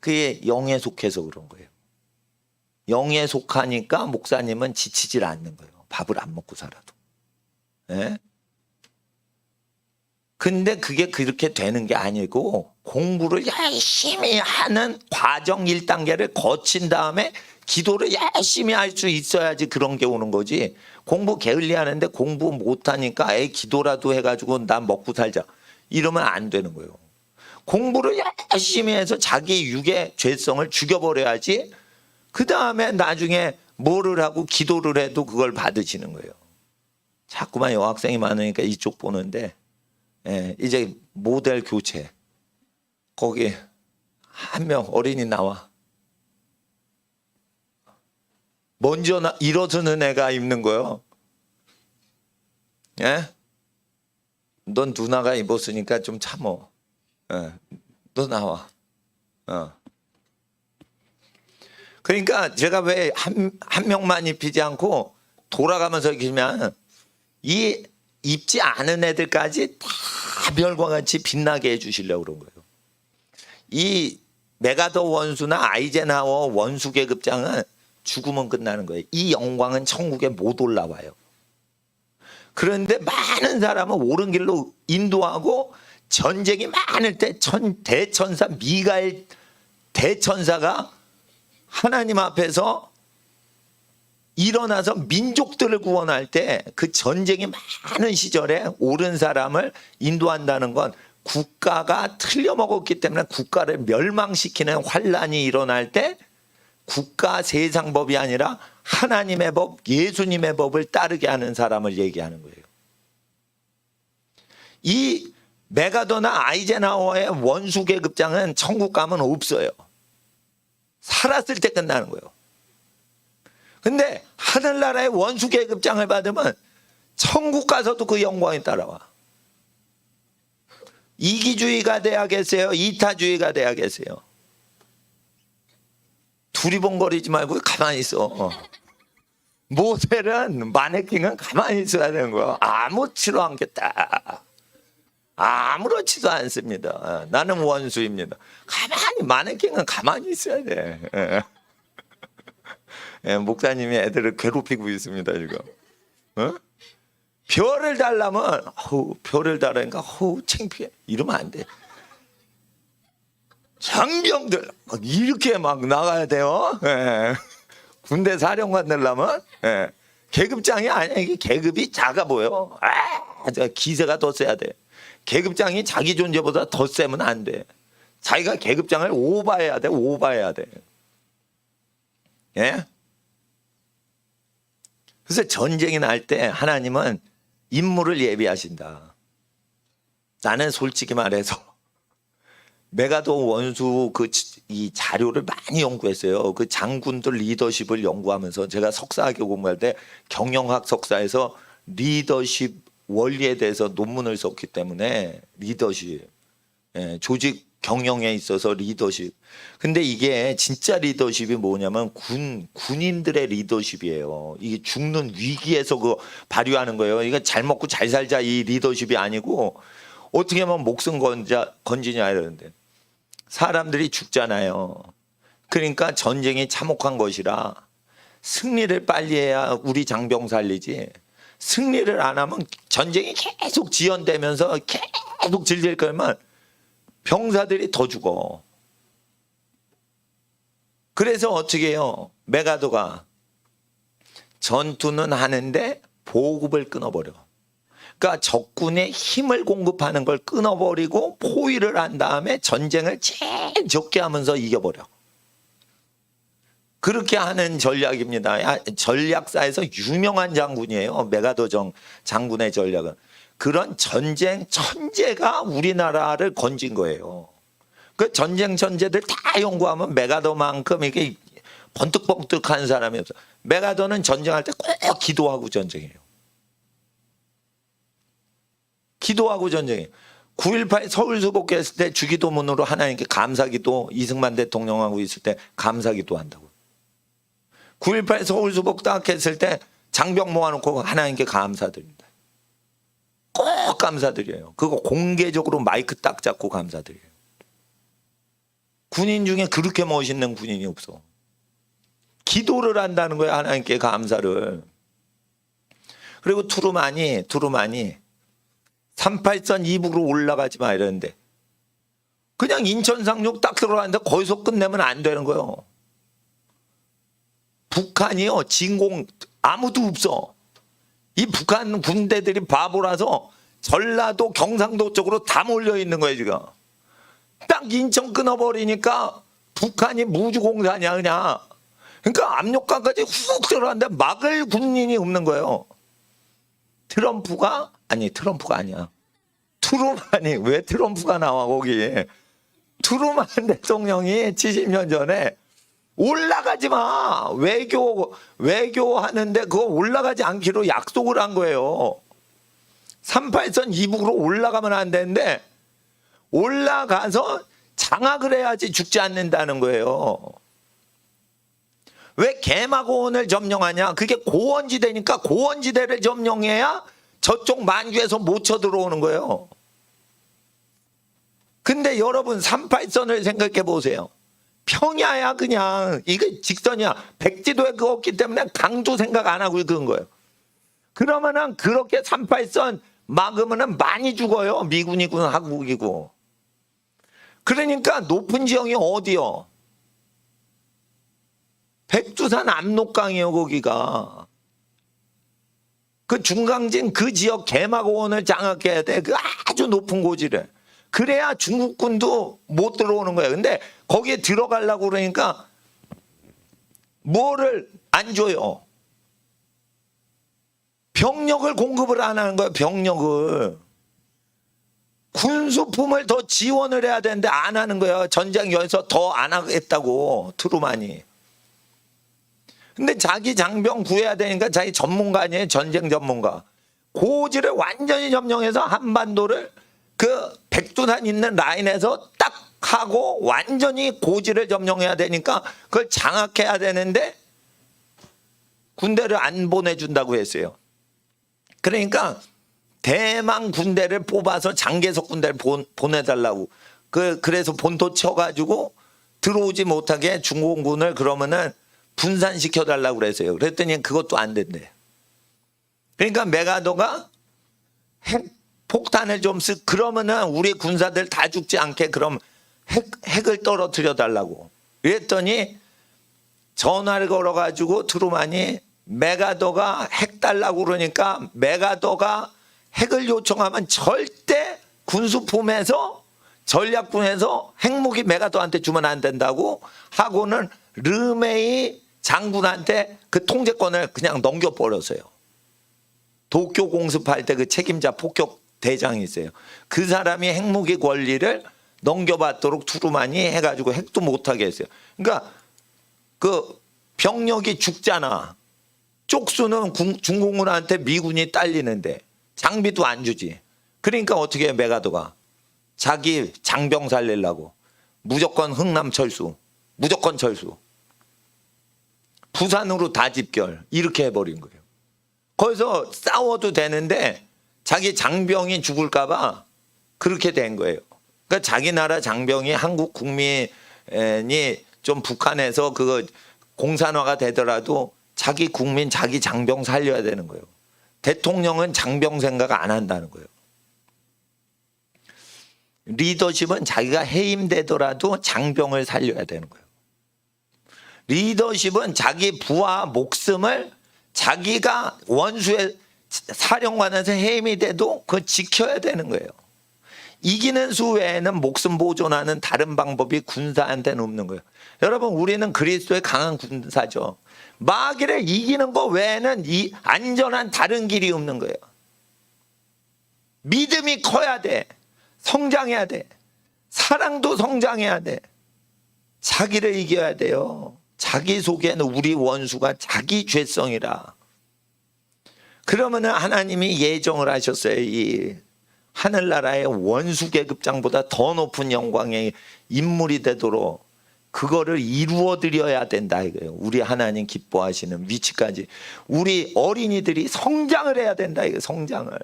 그게 영에 속해서 그런 거예요. 영에 속하니까 목사님은 지치질 않는 거예요. 밥을 안 먹고 살아도. 예? 근데 그게 그렇게 되는 게 아니고 공부를 열심히 하는 과정 1단계를 거친 다음에 기도를 열심히 할 수 있어야지 그런 게 오는 거지. 공부 게을리 하는데 공부 못하니까 기도라도 해가지고 나 먹고 살자 이러면 안 되는 거예요. 공부를 열심히 해서 자기 육의 죄성을 죽여버려야지 그 다음에 나중에 뭐를 하고 기도를 해도 그걸 받으시는 거예요. 자꾸만 여학생이 많으니까 이쪽 보는데 이제 모델 교체 거기 한 명 어린이 나와. 먼저 일어서는 애가 입는 거예요. 예? 넌 누나가 입었으니까 좀 참어. 예. 너 나와. 그러니까 제가 왜 한 명만 입히지 않고 돌아가면서 입히면 이 입지 않은 애들까지 다 별과 같이 빛나게 해주시려고 그런 거예요. 이 메가더 원수나 아이젠하워 원수 계급장은 죽으면 끝나는 거예요. 이 영광은 천국에 못 올라와요. 그런데 많은 사람은 옳은 길로 인도하고 전쟁이 많을 때 대천사 미가엘 대천사가 하나님 앞에서 일어나서 민족들을 구원할 때 그 전쟁이 많은 시절에 옳은 사람을 인도한다는 건 국가가 틀려먹었기 때문에 국가를 멸망시키는 환란이 일어날 때 국가 세상 법이 아니라 하나님의 법, 예수님의 법을 따르게 하는 사람을 얘기하는 거예요. 이 메가더나 아이젠하워의 원수 계급장은 천국 가면 없어요. 살았을 때 끝나는 거예요. 근데 하늘나라의 원수 계급장을 받으면 천국 가서도 그 영광이 따라와. 이기주의가 돼야겠어요? 이타주의가 돼야겠어요? 두리번거리지 말고 가만히 있어. 모델은 마네킹은 가만히 있어야 되는 거야. 아무렇지도 않겠다. 아무렇지도 않습니다. 나는 원수입니다. 가만히, 마네킹은 가만히 있어야 돼. 예, 목사님이 애들을 괴롭히고 있습니다 지금. 어? 별을 달라면 별을 달라니까 창피해. 이러면 안 돼. 장병들 막 이렇게 막 나가야 돼요. 예. 군대 사령관 되려면 계급장이 아니야. 이게 계급이 작아 보여. 기세가 더 세야 돼. 계급장이 자기 존재보다 더 세면 안 돼. 자기가 계급장을 오버해야 돼. 오버해야 돼. 예? 그래서 전쟁이 날 때 하나님은 임무를 예비하신다. 나는 솔직히 말해서 메가더 원수 이 자료를 많이 연구했어요. 그 장군들 리더십을 연구하면서 제가 석사학위 공부할 때 경영학 석사에서 리더십 원리에 대해서 논문을 썼기 때문에 리더십, 조직 경영에 있어서 리더십. 근데 이게 진짜 리더십이 뭐냐면 군인들의 리더십이에요. 이게 죽는 위기에서 그 발휘하는 거예요. 이거 잘 먹고 잘 살자 이 리더십이 아니고 어떻게 하면 목숨 건지냐 이러는데 사람들이 죽잖아요. 그러니까 전쟁이 참혹한 것이라 승리를 빨리 해야 우리 장병 살리지. 승리를 안 하면 전쟁이 계속 지연되면서 계속 질질 끌면 병사들이 더 죽어. 그래서 어떻게 해요? 메가더가 전투는 하는데 보급을 끊어버려. 그러니까 적군의 힘을 공급하는 걸 끊어버리고 포위를 한 다음에 전쟁을 제일 적게 하면서 이겨버려. 그렇게 하는 전략입니다. 전략사에서 유명한 장군이에요. 메가더 장군의 전략은. 그런 전쟁 천재가 우리나라를 건진 거예요. 그 전쟁 천재들 다 연구하면 메가더만큼 이게 번뜩번뜩한 사람이 없어. 메가더는 전쟁할 때 꼭 기도하고 전쟁해요. 기도하고 전쟁해요. 9.18 서울 수복했을 때 주기도문으로 하나님께 감사기도 이승만 대통령하고 있을 때 감사기도 한다고. 9.18 서울 수복 딱 했을 때 장병 모아놓고 하나님께 감사드립니다. 꼭 감사드려요. 그거 공개적으로 마이크 딱 잡고 감사드려요. 군인 중에 그렇게 멋있는 군인이 없어. 기도를 한다는 거야. 하나님께 감사를. 그리고 투르만이 38선 이북으로 올라가지 마 이러는데 그냥 인천 상륙 딱 들어가는데 거기서 끝내면 안 되는 거예요. 북한이요 진공 아무도 없어. 이 북한 군대들이 바보라서 전라도 경상도 쪽으로 다 몰려 있는 거예요 지금. 딱 인천 끊어버리니까 북한이 무주공산이야 그냥. 그러니까 압력강까지 훅 들어갔는데 막을 군인이 없는 거예요. 트럼프가 아니야. 트루만이 왜 트럼프가 나와 거기. 트루만 대통령이 70년 전에 올라가지 마. 외교 하는데 그거 올라가지 않기로 약속을 한 거예요. 38선 이북으로 올라가면 안 되는데 올라가서 장악을 해야지 죽지 않는다는 거예요. 왜 개마고원을 점령하냐? 그게 고원지대니까 고원지대를 점령해야 저쪽 만주에서 못 쳐들어오는 거예요. 근데 여러분 38선을 생각해 보세요. 평야야 그냥. 이게 직선이야. 백지도에 그거 없기 때문에 강도 생각 안 하고 그런 거예요. 그러면은 그렇게 38선 막으면은 많이 죽어요. 미군이군 한국이고. 그러니까 높은 지형이 어디요? 백두산 압록강이요 거기가. 그 중강진 그 지역 개마고원을 장악해야 돼. 그 아주 높은 고지를. 그래야 중국군도 못 들어오는 거예요. 근데 거기에 들어가려고 그러니까 뭐를 안 줘요. 병력을 공급을 안 하는 거예요. 병력을. 군수품을 더 지원을 해야 되는데 안 하는 거예요. 전쟁 여기서 더 안 하겠다고 트루만이. 근데 자기 장병 구해야 되니까 자기 전문가 아니에요. 전쟁 전문가. 고지를 완전히 점령해서 한반도를 그 백두산 있는 라인에서 딱 하고 완전히 고지를 점령해야 되니까 그걸 장악해야 되는데 군대를 안 보내준다고 했어요. 그러니까 대만 군대를 뽑아서 장개석 군대를 보내달라고. 그래서 본토 쳐가지고 들어오지 못하게 중공군을 그러면은 분산시켜달라고 그랬어요. 그랬더니 그것도 안 된대. 그러니까 메가더가 폭탄을 좀 그러면은 우리 군사들 다 죽지 않게 그럼 핵을 떨어뜨려 달라고. 그랬더니 전화를 걸어가지고 트루만이 메가더가 핵 달라고 그러니까 메가더가 핵을 요청하면 절대 군수품에서 전략군에서 핵무기 메가더한테 주면 안 된다고 하고는 르메이 장군한테 그 통제권을 그냥 넘겨버렸어요. 도쿄 공습할 때 그 책임자 폭격 대장이 있어요. 그 사람이 핵무기 권리를 넘겨받도록 트루만이 해가지고 핵도 못하게 했어요. 그러니까 그 병력이 죽잖아. 쪽수는 중공군한테 미군이 딸리는데 장비도 안 주지. 그러니까 어떻게 해 메가더가 자기 장병 살리려고 무조건 흥남 철수, 무조건 철수, 부산으로 다 집결 이렇게 해버린 거예요. 거기서 싸워도 되는데 자기 장병이 죽을까 봐 그렇게 된 거예요. 그러니까 자기 나라 장병이 한국 국민이 좀 북한에서 그거 공산화가 되더라도 자기 국민 자기 장병 살려야 되는 거예요. 대통령은 장병 생각 안 한다는 거예요. 리더십은 자기가 해임되더라도 장병을 살려야 되는 거예요. 리더십은 자기 부하 목숨을 자기가 원수의 사령관에서 해임이 돼도 그걸 지켜야 되는 거예요. 이기는 수 외에는 목숨 보존하는 다른 방법이 군사한테는 없는 거예요. 여러분 우리는 그리스도의 강한 군사죠. 마귀를 이기는 것 외에는 이 안전한 다른 길이 없는 거예요. 믿음이 커야 돼. 성장해야 돼. 사랑도 성장해야 돼. 자기를 이겨야 돼요. 자기 속에는 우리 원수가 자기 죄성이라. 그러면은 하나님이 예정을 하셨어요. 이 하늘나라의 원수 계급장보다 더 높은 영광의 인물이 되도록 그거를 이루어 드려야 된다 이거예요. 우리 하나님 기뻐하시는 위치까지 우리 어린이들이 성장을 해야 된다 이거예요. 성장을.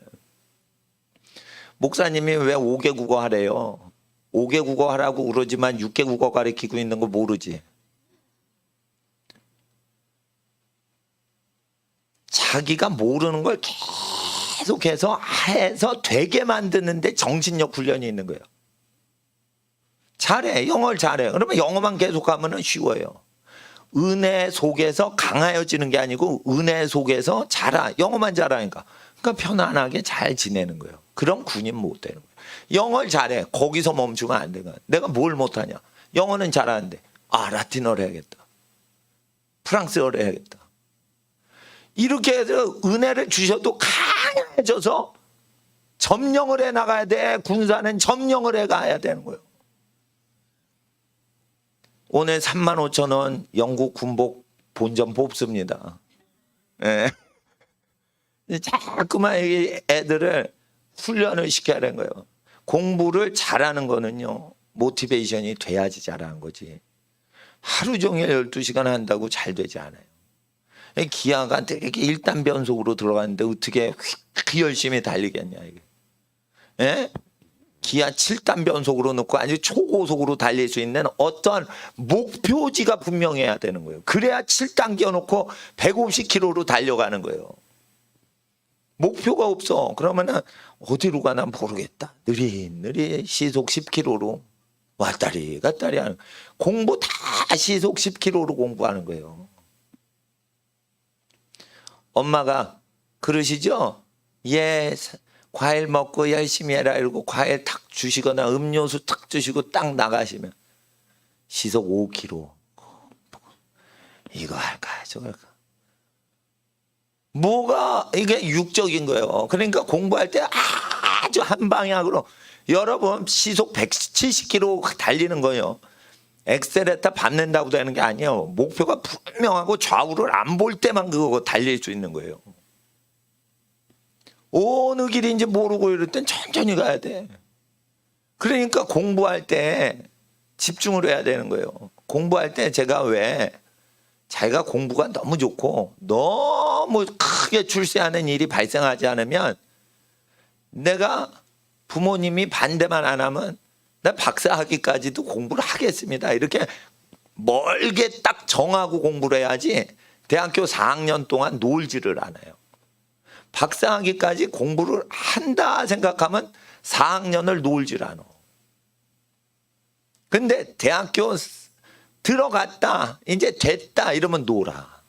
목사님이 왜 5개 국어 하래요? 5개 국어 하라고 그러지만 6개 국어 가르치고 있는 거 모르지. 자기가 모르는 걸 계속해서 해서 되게 만드는데 정신력 훈련이 있는 거예요. 잘해. 영어를 잘해. 그러면 영어만 계속하면 쉬워요. 은혜 속에서 강하여지는 게 아니고 은혜 속에서 영어만 잘하니까. 그러니까 편안하게 잘 지내는 거예요. 그럼 군인 못 되는 거예요. 영어를 잘해. 거기서 멈추면 안 되는 거예요. 내가 뭘 못하냐. 영어는 잘하는데 라틴어를 해야겠다. 프랑스어를 해야겠다. 이렇게 해서 은혜를 주셔도 강해져서 점령을 해 나가야 돼. 군사는 점령을 해 가야 되는 거예요. 오늘 35,000원 영국 군복 본전 뽑습니다. 예. 자꾸만 애들을 훈련을 시켜야 되는 거예요. 공부를 잘하는 거는요. 모티베이션이 돼야지 잘하는 거지. 하루 종일 12시간 한다고 잘 되지 않아요. 기아가 되게 1단 변속으로 들어갔는데 어떻게 열심히 달리겠냐 이게. 예? 기아 7단 변속으로 넣고 아주 초고속으로 달릴 수 있는 어떤 목표지가 분명해야 되는 거예요. 그래야 7단 끼워놓고 150km로 달려가는 거예요. 목표가 없어. 그러면은 어디로 가나 모르겠다. 느릿느릿 시속 10km로 왔다리 갔다리 하는 공부 다 시속 10km로 공부하는 거예요. 엄마가 그러시죠? 예, 과일 먹고 열심히 해라 이러고 과일 탁 주시거나 음료수 탁 주시고 딱 나가시면 시속 5km 이거 할까 저거 할까. 뭐가 이게 육적인 거예요. 그러니까 공부할 때 아주 한 방향으로 여러분 시속 170km 달리는 거예요. 엑셀에다 밟는다고 되는 게 아니에요. 목표가 분명하고 좌우를 안 볼 때만 그거 달릴 수 있는 거예요. 어느 길인지 모르고 이럴 땐 천천히 가야 돼. 그러니까 공부할 때 집중을 해야 되는 거예요. 공부할 때 제가 왜 자기가 공부가 너무 좋고 너무 크게 출세하는 일이 발생하지 않으면 내가 부모님이 반대만 안 하면 나 박사학위까지도 공부를 하겠습니다. 이렇게 멀게 딱 정하고 공부를 해야지 대학교 4학년 동안 놀지를 않아요. 박사학위까지 공부를 한다 생각하면 4학년을 놀질 않아. 근데 대학교 들어갔다 이제 됐다 이러면 놀아.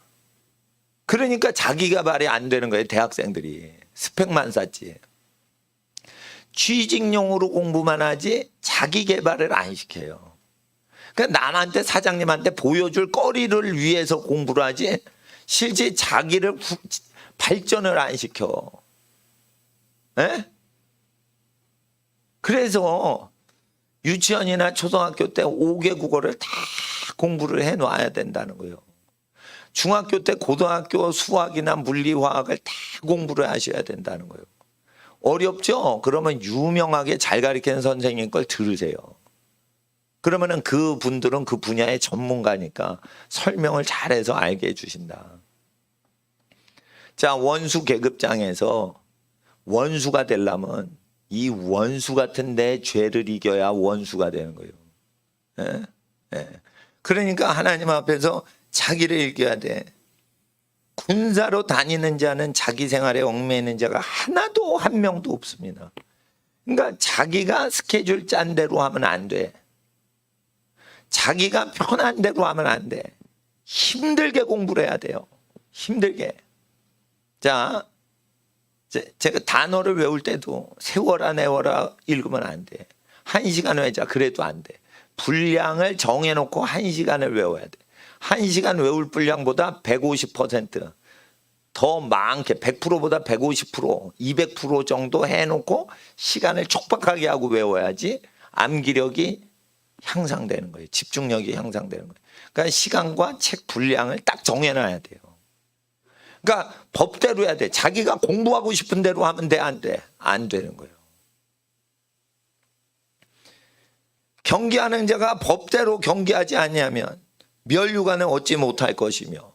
그러니까 자기 개발이 안 되는 거예요. 대학생들이 스펙만 쌓지. 취직용으로 공부만 하지 자기 개발을 안 시켜요. 그러니까 남한테 사장님한테 보여줄 거리를 위해서 공부를 하지 실제 자기를 발전을 안 시켜. 에? 그래서 유치원이나 초등학교 때 5개 국어를 다 공부를 해놔야 된다는 거예요. 중학교 때 고등학교 수학이나 물리, 화학을 다 공부를 하셔야 된다는 거예요. 어렵죠? 그러면 유명하게 잘 가르치는 선생님 걸 들으세요. 그러면은 그 분들은 그 분야의 전문가니까 설명을 잘해서 알게 해주신다. 자, 원수 계급장에서 원수가 되려면 이 원수 같은 내 죄를 이겨야 원수가 되는 거예요. 예? 예. 그러니까 하나님 앞에서 자기를 이겨야 돼. 군사로 다니는 자는 자기 생활에 얽매이는 자가 하나도 한 명도 없습니다. 그러니까 자기가 스케줄 짠 대로 하면 안 돼. 자기가 편한 대로 하면 안 돼. 힘들게 공부를 해야 돼요. 힘들게. 자, 제가 단어를 외울 때도 세워라 내워라 읽으면 안 돼. 1시간 외자 그래도 안 돼. 분량을 정해놓고 1시간을 외워야 돼. 1시간 외울 분량보다 150% 더 많게 100%보다 150%, 200% 정도 해놓고 시간을 촉박하게 하고 외워야지 암기력이 향상되는 거예요. 집중력이 향상되는 거예요. 그러니까 시간과 책 분량을 딱 정해놔야 돼요. 그러니까 법대로 해야 돼. 자기가 공부하고 싶은 대로 하면 돼, 안 돼? 안 되는 거예요. 경기하는 자가 법대로 경기하지 않냐면 멸류관을 얻지 못할 것이며,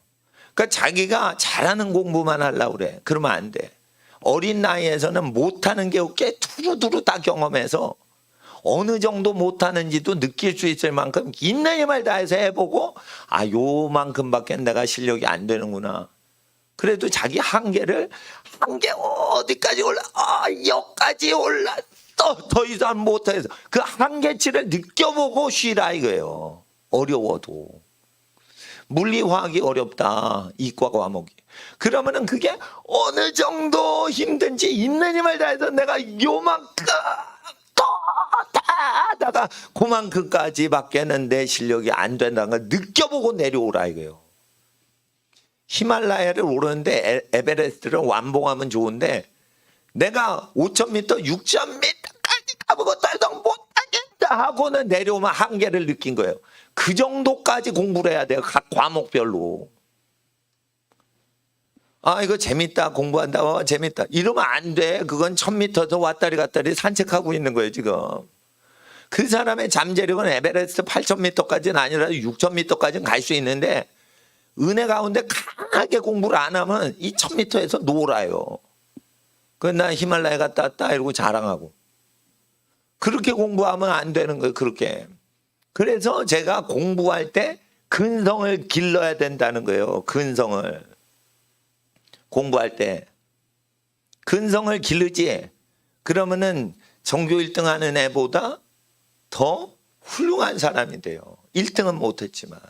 그러니까 자기가 잘하는 공부만 하려고 그래. 그러면 안 돼. 어린 나이에서는 못하는 게 없게 두루두루 다 경험해서 어느 정도 못하는지도 느낄 수 있을 만큼 있는 힘을 다해서 해보고, 아, 요만큼밖에 내가 실력이 안 되는구나. 그래도 자기 한계 어디까지 올라? 아, 여기까지 올랐어. 더 이상 못해서 그 한계치를 느껴보고 쉬라 이거예요. 어려워도. 물리화학이 어렵다. 이과 과목이. 그러면은 그게 어느 정도 힘든지 있는 힘을 다해서 내가 요만큼 더 하다가 그만큼까지 밖에는 내 실력이 안 된다는 걸 느껴보고 내려오라 이거예요. 히말라야를 오르는데 에베레스트를 완봉하면 좋은데 내가 5,000m, 6,000m까지 가보고 더 이상 못하겠다 하고는 내려오면 한계를 느낀 거예요. 그 정도까지 공부를 해야 돼요. 각 과목별로. 아, 이거 재밌다. 공부한다. 재밌다. 이러면 안 돼. 그건 1,000m에서 왔다리 갔다리 산책하고 있는 거예요, 지금. 그 사람의 잠재력은 에베레스트 8,000m까지는 아니라 6,000m까지는 갈 수 있는데 은혜 가운데 강하게 공부를 안 하면 이 1,000m에서 놀아요. 나 히말라야 갔다 왔다 이러고 자랑하고. 그렇게 공부하면 안 되는 거예요. 그렇게. 그래서 제가 공부할 때 근성을 길러야 된다는 거예요. 근성을. 공부할 때. 근성을 기르지. 그러면은 전교 1등 하는 애보다 더 훌륭한 사람이 돼요. 1등은 못했지만.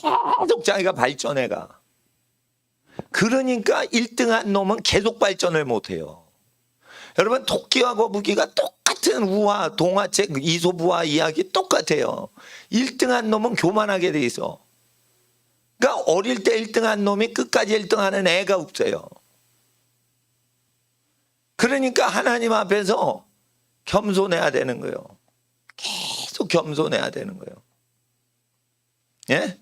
계속 자기가 발전해가. 그러니까 1등한 놈은 계속 발전을 못해요. 여러분 토끼와 거북이가 똑같은 우화, 동화책, 이솝우화 이야기 똑같아요. 1등한 놈은 교만하게 돼 있어. 그러니까 어릴 때 1등한 놈이 끝까지 1등하는 애가 없어요. 그러니까 하나님 앞에서 겸손해야 되는 거예요. 계속 겸손해야 되는 거예요. 예?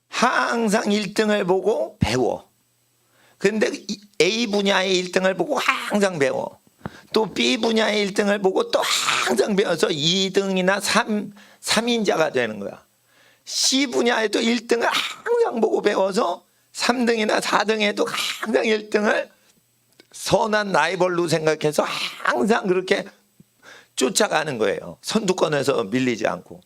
항상 1등을 보고 배워. 근데 A 분야의 1등을 보고 항상 배워. 또 B 분야의 1등을 보고 또 항상 배워서 2등이나 3인자가 되는 거야. C 분야에도 1등을 항상 보고 배워서 3등이나 4등에도 항상 1등을 선한 라이벌로 생각해서 항상 그렇게 쫓아가는 거예요. 선두권에서 밀리지 않고.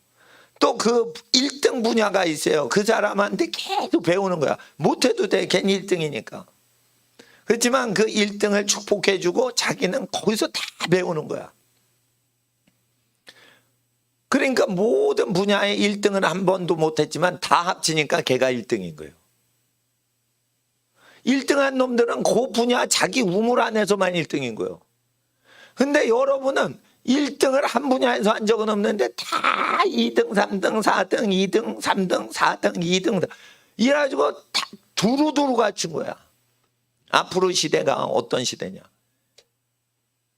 또 그 1등 분야가 있어요. 그 사람한테 계속 배우는 거야. 못해도 돼. 괜히 1등이니까. 그렇지만 그 1등을 축복해주고 자기는 거기서 다 배우는 거야. 그러니까 모든 분야의 1등은 한 번도 못했지만 다 합치니까 걔가 1등인 거예요. 1등한 놈들은 그 분야 자기 우물 안에서만 1등인 거예요. 근데 여러분은 1등을 한 분야에서 한 적은 없는데 다 2등, 3등, 4등, 2등, 3등, 4등, 2등 이래가지고 다 두루두루 갖춘 거야. 앞으로 시대가 어떤 시대냐.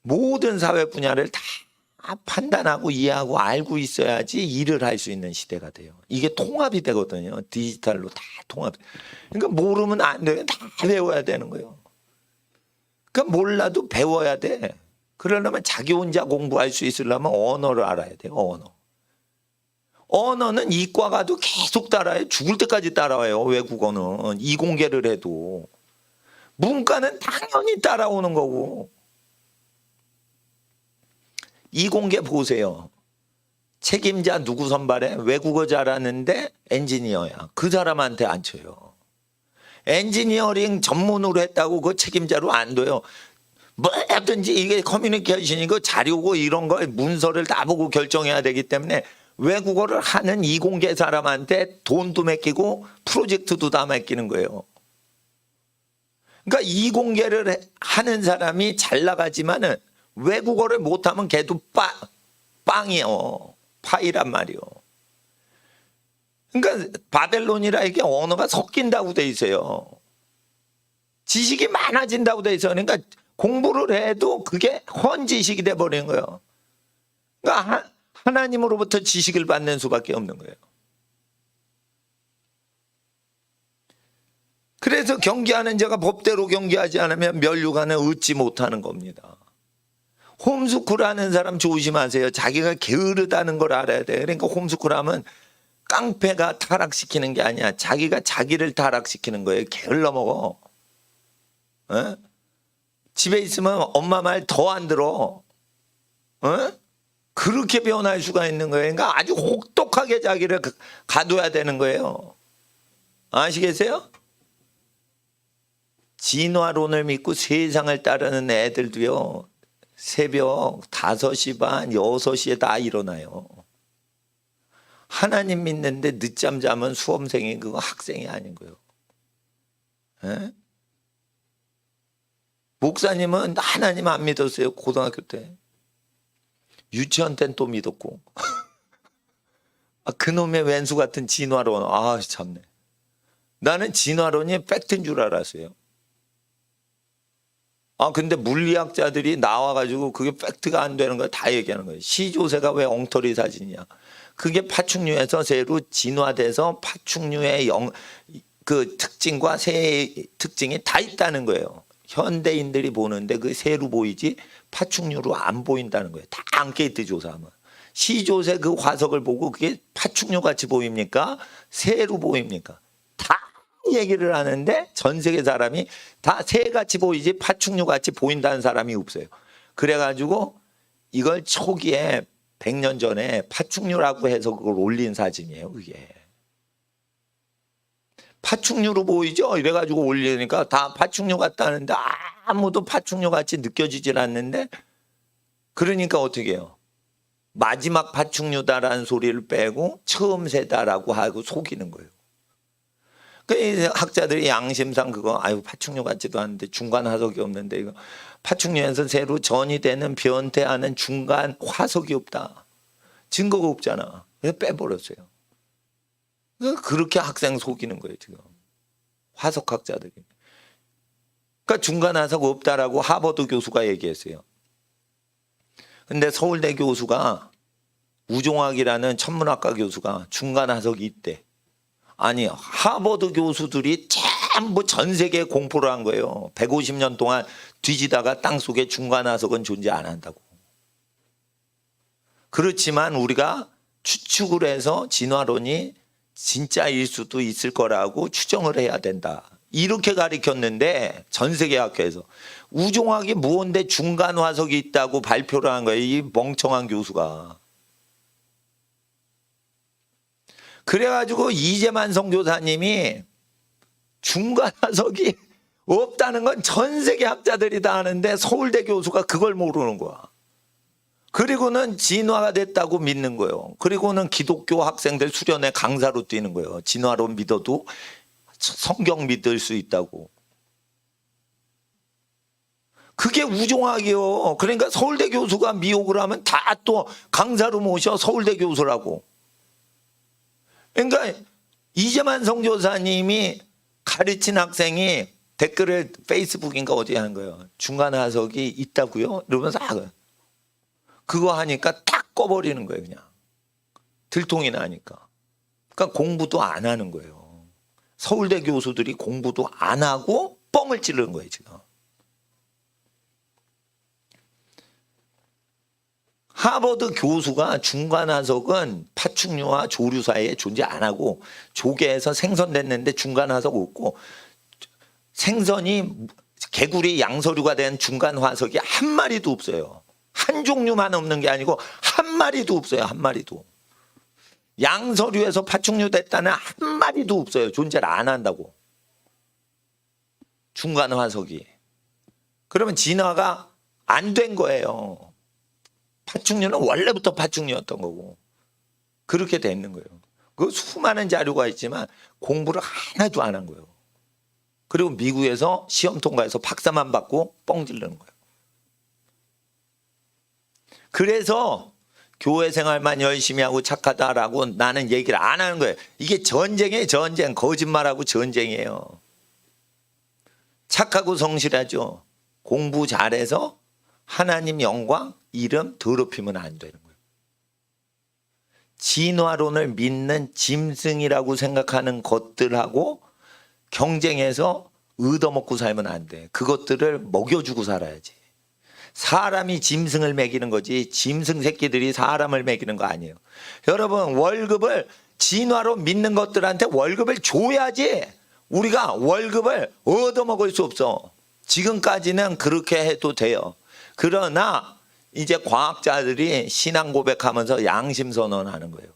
모든 사회 분야를 다 판단하고 이해하고 알고 있어야지 일을 할 수 있는 시대가 돼요. 이게 통합이 되거든요. 디지털로 다 통합. 그러니까 모르면 안 돼요. 다 배워야 되는 거예요. 그러니까 몰라도 배워야 돼. 그러려면 자기 혼자 공부할 수 있으려면 언어를 알아야 돼요. 언어는 이과 가도 계속 따라해요. 죽을 때까지 따라와요. 외국어는 이공계를 해도. 문과는 당연히 따라오는 거고. 이공계 보세요. 책임자 누구 선발해? 외국어 잘하는데 엔지니어야. 그 사람한테 안 쳐요. 엔지니어링 전문으로 했다고 그 책임자로 안 둬요. 뭐든지 이게 커뮤니케이션이고 자료고 이런 걸 문서를 다 보고 결정해야 되기 때문에 외국어를 하는 이공계 사람한테 돈도 맡기고 프로젝트도 다 맡기는 거예요. 그러니까 이공계를 하는 사람이 잘 나가지만은 외국어를 못하면 걔도 빵이요. 파이란 말이요. 그러니까 바벨론이라 이게 언어가 섞인다고 돼 있어요. 지식이 많아진다고 돼 있어요. 그러니까 공부를 해도 그게 헌 지식이 돼버리는 거예요. 그러니까 하나님으로부터 지식을 받는 수밖에 없는 거예요. 그래서 경계하는 자가 법대로 경계하지 않으면 멸류관을 얻지 못하는 겁니다. 홈스쿨하는 사람 조심하세요. 자기가 게으르다는 걸 알아야 돼요. 그러니까 홈스쿨하면 깡패가 타락시키는 게 아니야. 자기가 자기를 타락시키는 거예요. 게을러 먹어. 어? 집에 있으면 엄마 말 더 안 들어. 어? 그렇게 변할 수가 있는 거예요. 그러니까 아주 혹독하게 자기를 가둬야 되는 거예요. 아시겠어요? 진화론을 믿고 세상을 따르는 애들도요. 새벽 5시 반, 6시에 다 일어나요. 하나님 믿는데 늦잠 자면 수험생이 그거 학생이 아닌 거예요. 에? 목사님은 하나님 안 믿었어요. 고등학교 때. 유치원 때는 또 믿었고. 그놈의 왼수 같은 진화론. 아 참네. 나는 진화론이 팩트인 줄 알았어요. 근데 물리학자들이 나와가지고 그게 팩트가 안 되는 걸 다 얘기하는 거예요. 시조새가 왜 엉터리 사진이냐. 그게 파충류에서 새로 진화돼서 파충류의 그 특징과 새의 특징이 다 있다는 거예요. 현대인들이 보는데 그 새로 보이지 파충류로 안 보인다는 거예요. 다 앙케이트 조사하면. 시조새 그 화석을 보고 그게 파충류 같이 보입니까? 새로 보입니까? 다 얘기를 하는데 전 세계 사람이 다 새같이 보이지 파충류 같이 보인다는 사람이 없어요. 그래가지고 이걸 초기에 100년 전에 파충류라고 해서 그걸 올린 사진이에요. 그게. 파충류로 보이죠? 이래가지고 올리니까 다 파충류 같다는데 아무도 파충류 같이 느껴지질 않는데 그러니까 어떻게 해요? 마지막 파충류다라는 소리를 빼고 처음 새다라고 하고 속이는 거예요. 그 학자들이 양심상 그거 파충류 같지도 않은데 중간 화석이 없는데 이거 파충류에서 새로 전이되는 변태하는 중간 화석이 없다. 증거가 없잖아. 그래서 빼버렸어요. 그렇게 학생 속이는 거예요 지금. 화석학자들이. 그러니까 중간화석 없다라고 하버드 교수가 얘기했어요. 근데 서울대 교수가 우종학이라는 천문학과 교수가 중간화석이 있대. 아니 하버드 교수들이 전부 전 세계에 공포를 한 거예요. 150년 동안 뒤지다가 땅속에 중간화석은 존재 안 한다고. 그렇지만 우리가 추측을 해서 진화론이 진짜일 수도 있을 거라고 추정을 해야 된다. 이렇게 가르쳤는데 전 세계 학회에서 우종학이 무언데 중간화석이 있다고 발표를 한 거예요. 이 멍청한 교수가. 그래가지고 이재만 선교사님이 중간화석이 없다는 건 전 세계 학자들이 다 아는데 서울대 교수가 그걸 모르는 거야. 그리고는 진화가 됐다고 믿는 거예요. 그리고는 기독교 학생들 수련회 강사로 뛰는 거예요. 진화론 믿어도 성경 믿을 수 있다고. 그게 우종학이요. 그러니까 서울대 교수가 미혹을 하면 다 또 강사로 모셔 서울대 교수라고. 그러니까 이재만 선교사님이 가르친 학생이 댓글을 페이스북인가 어디에 하는 거예요. 중간화석이 있다고요? 이러면서 그거 하니까 딱 꺼버리는 거예요. 그냥 들통이 나니까. 그러니까 공부도 안 하는 거예요. 서울대 교수들이 공부도 안 하고 뻥을 찌르는 거예요. 지금. 하버드 교수가 중간화석은 파충류와 조류 사이에 존재 안 하고 조개에서 생선됐는데 중간화석 없고 생선이 개구리 양서류가 된 중간화석이 한 마리도 없어요. 한 종류만 없는 게 아니고 한 마리도 없어요. 한 마리도. 양서류에서 파충류 됐다는 한 마리도 없어요. 존재를 안 한다고. 중간화석이. 그러면 진화가 안 된 거예요. 파충류는 원래부터 파충류였던 거고 그렇게 돼 있는 거예요. 그 수많은 자료가 있지만 공부를 하나도 안 한 거예요. 그리고 미국에서 시험 통과해서 박사만 받고 뻥 지르는 거예요. 그래서 교회 생활만 열심히 하고 착하다라고 나는 얘기를 안 하는 거예요. 이게 전쟁이에요. 전쟁. 거짓말하고 전쟁이에요. 착하고 성실하죠. 공부 잘해서 하나님 영광 이름 더럽히면 안 되는 거예요. 진화론을 믿는 짐승이라고 생각하는 것들하고 경쟁해서 얻어먹고 살면 안 돼. 그것들을 먹여주고 살아야지. 사람이 짐승을 먹이는 거지 짐승 새끼들이 사람을 먹이는 거 아니에요. 여러분 월급을 진화론 믿는 것들한테 월급을 줘야지 우리가 월급을 얻어먹을 수 없어. 지금까지는 그렇게 해도 돼요. 그러나 이제 과학자들이 신앙 고백하면서 양심 선언하는 거예요.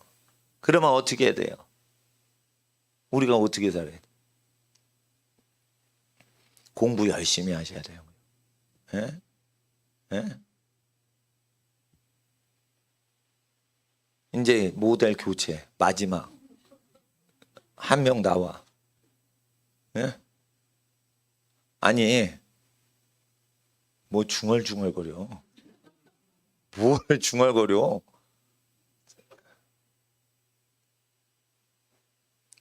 그러면 어떻게 해야 돼요? 우리가 어떻게 살아야 돼요? 공부 열심히 하셔야 돼요. 예? 예? 이제 모델 교체 마지막 한 명 나와. 예? 아니 뭐 중얼중얼거려. 뭘 중얼거려.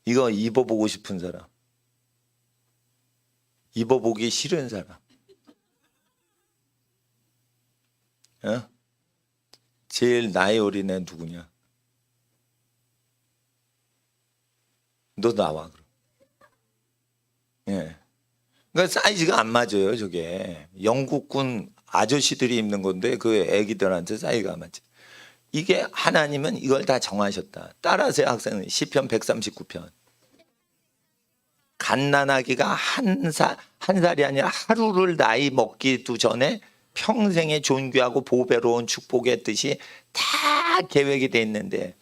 이거 입어보고 싶은 사람, 입어보기 싫은 사람. 어? 제일 나이 어린 애 누구냐? 너 나와 그럼. 예. 그러니까 사이즈가 안 맞아요. 저게 영국군 아저씨들이 입는 건데 그 애기들한테 사이즈가 안 맞죠. 이게 하나님은 이걸 다 정하셨다. 따라하세요 학생은. 시편 139편. 갓난아기가 한 살이 아니라 하루를 나이 먹기도 전에 평생에 존귀하고 보배로운 축복의 뜻이 다 계획이 돼 있는데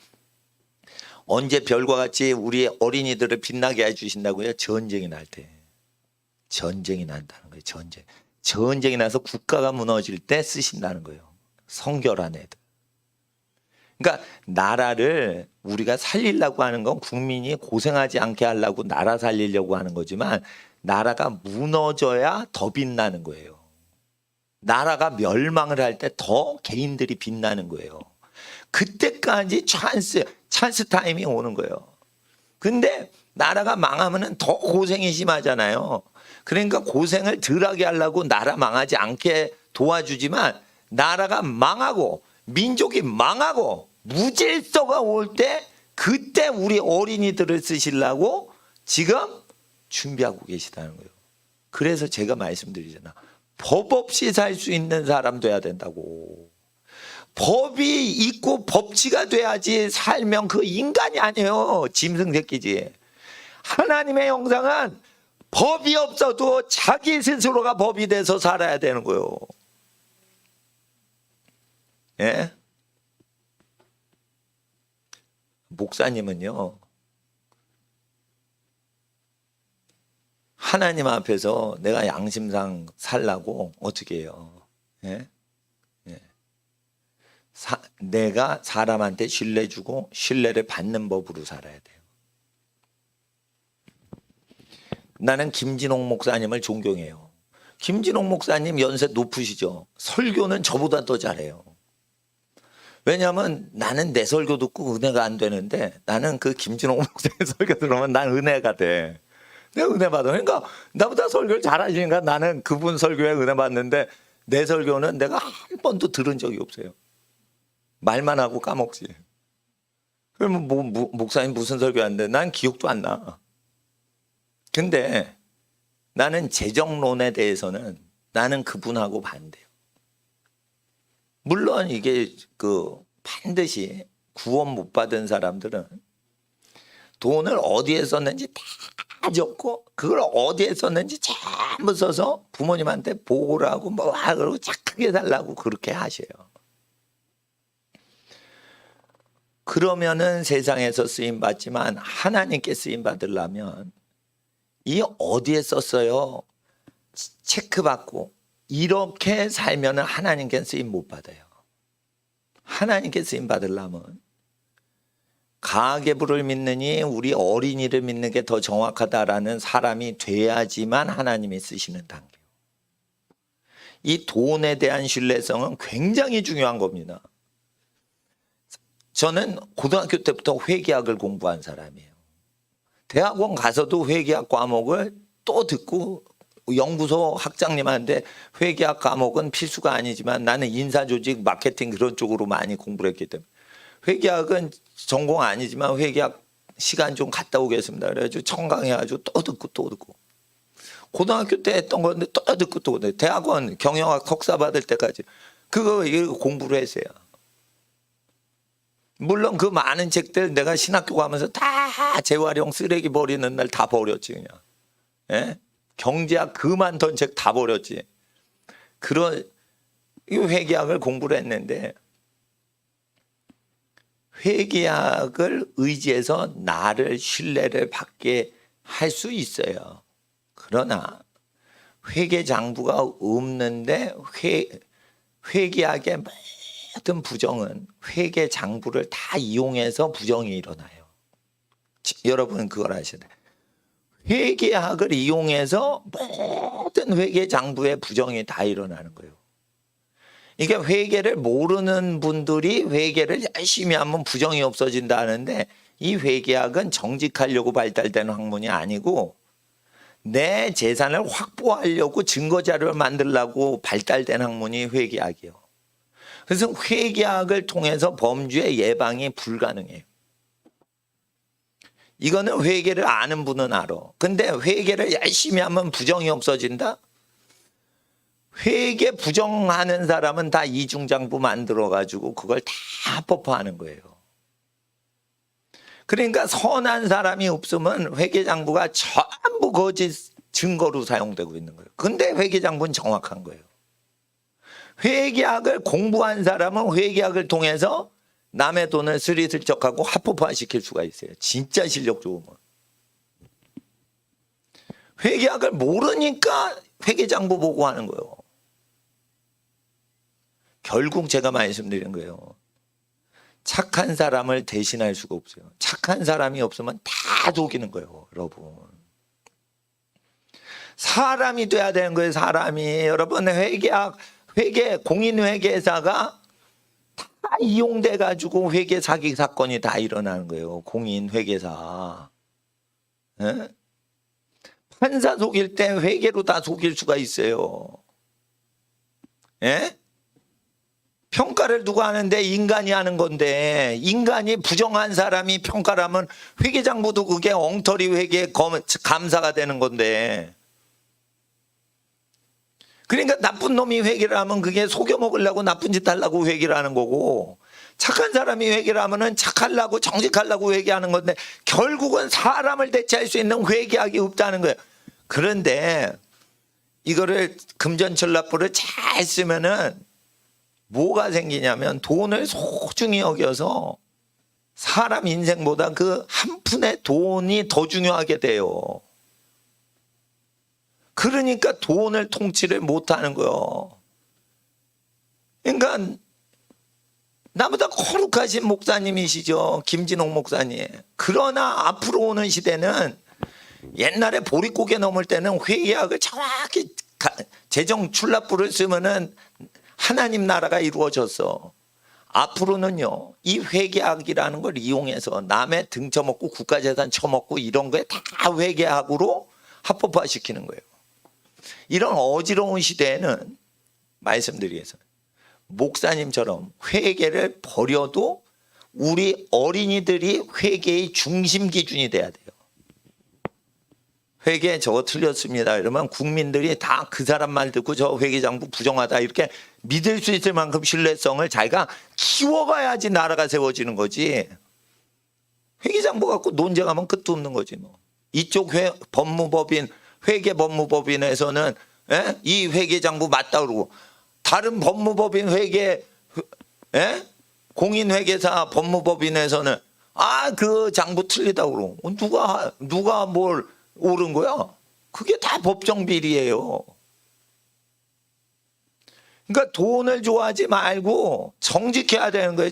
언제 별과 같이 우리 어린이들을 빛나게 해주신다고요? 전쟁이 날 때. 전쟁이 난다는 거예요. 전쟁이 나서 국가가 무너질 때 쓰신다는 거예요. 성결한 애들. 그러니까 나라를 우리가 살리려고 하는 건 국민이 고생하지 않게 하려고 나라 살리려고 하는 거지만 나라가 무너져야 더 빛나는 거예요. 나라가 멸망을 할 때 더 개인들이 빛나는 거예요. 그때까지 찬스 타임이 오는 거예요. 근데 나라가 망하면 더 고생이 심하잖아요. 그러니까 고생을 덜하게 하려고 나라 망하지 않게 도와주지만 나라가 망하고 민족이 망하고 무질서가 올 때 그때 우리 어린이들을 쓰시려고 지금 준비하고 계시다는 거예요. 그래서 제가 말씀드리잖아. 법 없이 살 수 있는 사람 돼야 된다고. 법이 있고 법치가 돼야지 살면 그 인간이 아니에요. 짐승 새끼지. 하나님의 형상은 법이 없어도 자기 스스로가 법이 돼서 살아야 되는 거예요. 예? 목사님은요, 하나님 앞에서 내가 양심상 살라고 어떻게 해요? 예? 예. 내가 사람한테 신뢰 주고 신뢰를 받는 법으로 살아야 돼요. 나는 김진홍 목사님을 존경해요. 김진홍 목사님 연세 높으시죠? 설교는 저보다 더 잘해요. 왜냐하면 나는 내 설교 듣고 은혜가 안 되는데 나는 그 김진홍 목사님 설교 들으면 난 은혜가 돼. 내가 은혜 받아. 그러니까 나보다 설교를 잘하시니까 나는 그분 설교에 은혜 받는데 내 설교는 내가 한 번도 들은 적이 없어요. 말만 하고 까먹지. 그러면 목사님 무슨 설교하는데 난 기억도 안 나. 근데 나는 재정론에 대해서는 나는 그분하고 반대요. 물론 이게 반드시 구원 못 받은 사람들은 돈을 어디에 썼는지 다 적고 그걸 어디에 썼는지 전부 써서 부모님한테 보고를 하고 그러고 착하게 살라고 그렇게 하셔요. 그러면은 세상에서 쓰임 받지만 하나님께 쓰임 받으려면 이 어디에 썼어요? 체크받고 이렇게 살면 하나님께 쓰임 못 받아요. 하나님께 쓰임 받으려면 가계부를 믿느니 우리 어린이를 믿는 게 더 정확하다라는 사람이 돼야지만 하나님이 쓰시는 단계예요. 이 돈에 대한 신뢰성은 굉장히 중요한 겁니다. 저는 고등학교 때부터 회계학을 공부한 사람이에요. 대학원 가서도 회계학 과목을 또 듣고 연구소 학장님한테 회계학 과목은 필수가 아니지만 나는 인사조직 마케팅 그런 쪽으로 많이 공부를 했기 때문에 회계학은 전공 아니지만 회계학 시간 좀 갔다 오겠습니다. 그래가지고 청강해가지고 또 듣고 고등학교 때 했던 건데 또 듣고 대학원 경영학 석사 받을 때까지 그거 공부를 했어요. 물론 그 많은 책들 내가 신학교 가면서 다 재활용 쓰레기 버리는 날 다 버렸지 그냥. 예? 경제학 그만던 책 다 버렸지. 그런 이 회계학을 공부를 했는데 회계학을 의지해서 나를 신뢰를 받게 할 수 있어요. 그러나 회계장부가 없는데 회계학의 모든 부정은 회계장부를 다 이용해서 부정이 일어나요. 여러분 그걸 아셔야 돼요. 회계학을 이용해서 모든 회계장부의 부정이 다 일어나는 거예요. 이게 회계를 모르는 분들이 회계를 열심히 하면 부정이 없어진다 하는데 이 회계학은 정직하려고 발달된 학문이 아니고 내 재산을 확보하려고 증거자료를 만들려고 발달된 학문이 회계학이에요. 그래서 회계학을 통해서 범죄의 예방이 불가능해요. 이거는 회계를 아는 분은 알아. 근데 회계를 열심히 하면 부정이 없어진다? 회계 부정하는 사람은 다 이중장부 만들어가지고 그걸 다 합법화하는 거예요. 그러니까 선한 사람이 없으면 회계장부가 전부 거짓 증거로 사용되고 있는 거예요. 근데 회계장부는 정확한 거예요. 회계학을 공부한 사람은 회계학을 통해서 남의 돈을 스리슬쩍하고 합법화시킬 수가 있어요. 진짜 실력 좋으면. 회계학을 모르니까 회계장부 보고 하는 거예요. 결국 제가 말씀드린 거예요. 착한 사람을 대신할 수가 없어요. 착한 사람이 없으면 다 속이는 거예요, 여러분. 사람이 돼야 되는 거예요, 사람이. 여러분, 공인회계사가 다 이용돼 가지고 회계 사기 사건이 다 일어나는 거예요. 공인회계사. 에? 판사 속일 때 회계로 다 속일 수가 있어요. 예? 평가를 누가 하는데 인간이 하는 건데, 인간이 부정한 사람이 평가를 하면 회계장부도 그게 엉터리 회계 감사가 되는 건데, 그러니까 나쁜 놈이 회계를 하면 그게 속여 먹으려고 나쁜 짓 하려고 회계를 하는 거고, 착한 사람이 회계를 하면은 착하려고 정직하려고 회계하는 건데, 결국은 사람을 대체할 수 있는 회계학이 없다는 거예요. 그런데 이거를 금전전략부를 잘 쓰면은 뭐가 생기냐면, 돈을 소중히 여겨서 사람 인생보다 그 한 푼의 돈이 더 중요하게 돼요. 그러니까 돈을 통치를 못하는 거예요. 그러니까 나보다 거룩하신 목사님이시죠, 김진홍 목사님. 그러나 앞으로 오는 시대는, 옛날에 보릿고개 넘을 때는 회계학을 정확히 재정 출납부를 쓰면은 하나님 나라가 이루어졌어. 앞으로는요, 이 회계학이라는 걸 이용해서 남의 등 쳐먹고 국가재산 쳐먹고 이런 거에 다 회계학으로 합법화 시키는 거예요. 이런 어지러운 시대에는 말씀드리겠어요. 목사님처럼 회계를 버려도 우리 어린이들이 회계의 중심 기준이 돼야 돼요. 회계 저거 틀렸습니다 이러면 국민들이 다 그 사람 말 듣고 저 회계장부 부정하다 이렇게 믿을 수 있을 만큼 신뢰성을 자기가 키워가야지 나라가 세워지는 거지. 회계장부 갖고 논쟁하면 끝도 없는 거지 뭐. 이쪽 법무법인 회계법무법인에서는 이 회계장부 맞다 그러고, 다른 법무법인 공인회계사 법무법인에서는 그 장부 틀리다 그러고, 누가 뭘 옳은 거야? 그게 다 법정 비리예요. 그러니까 돈을 좋아하지 말고 정직해야 되는 거예요.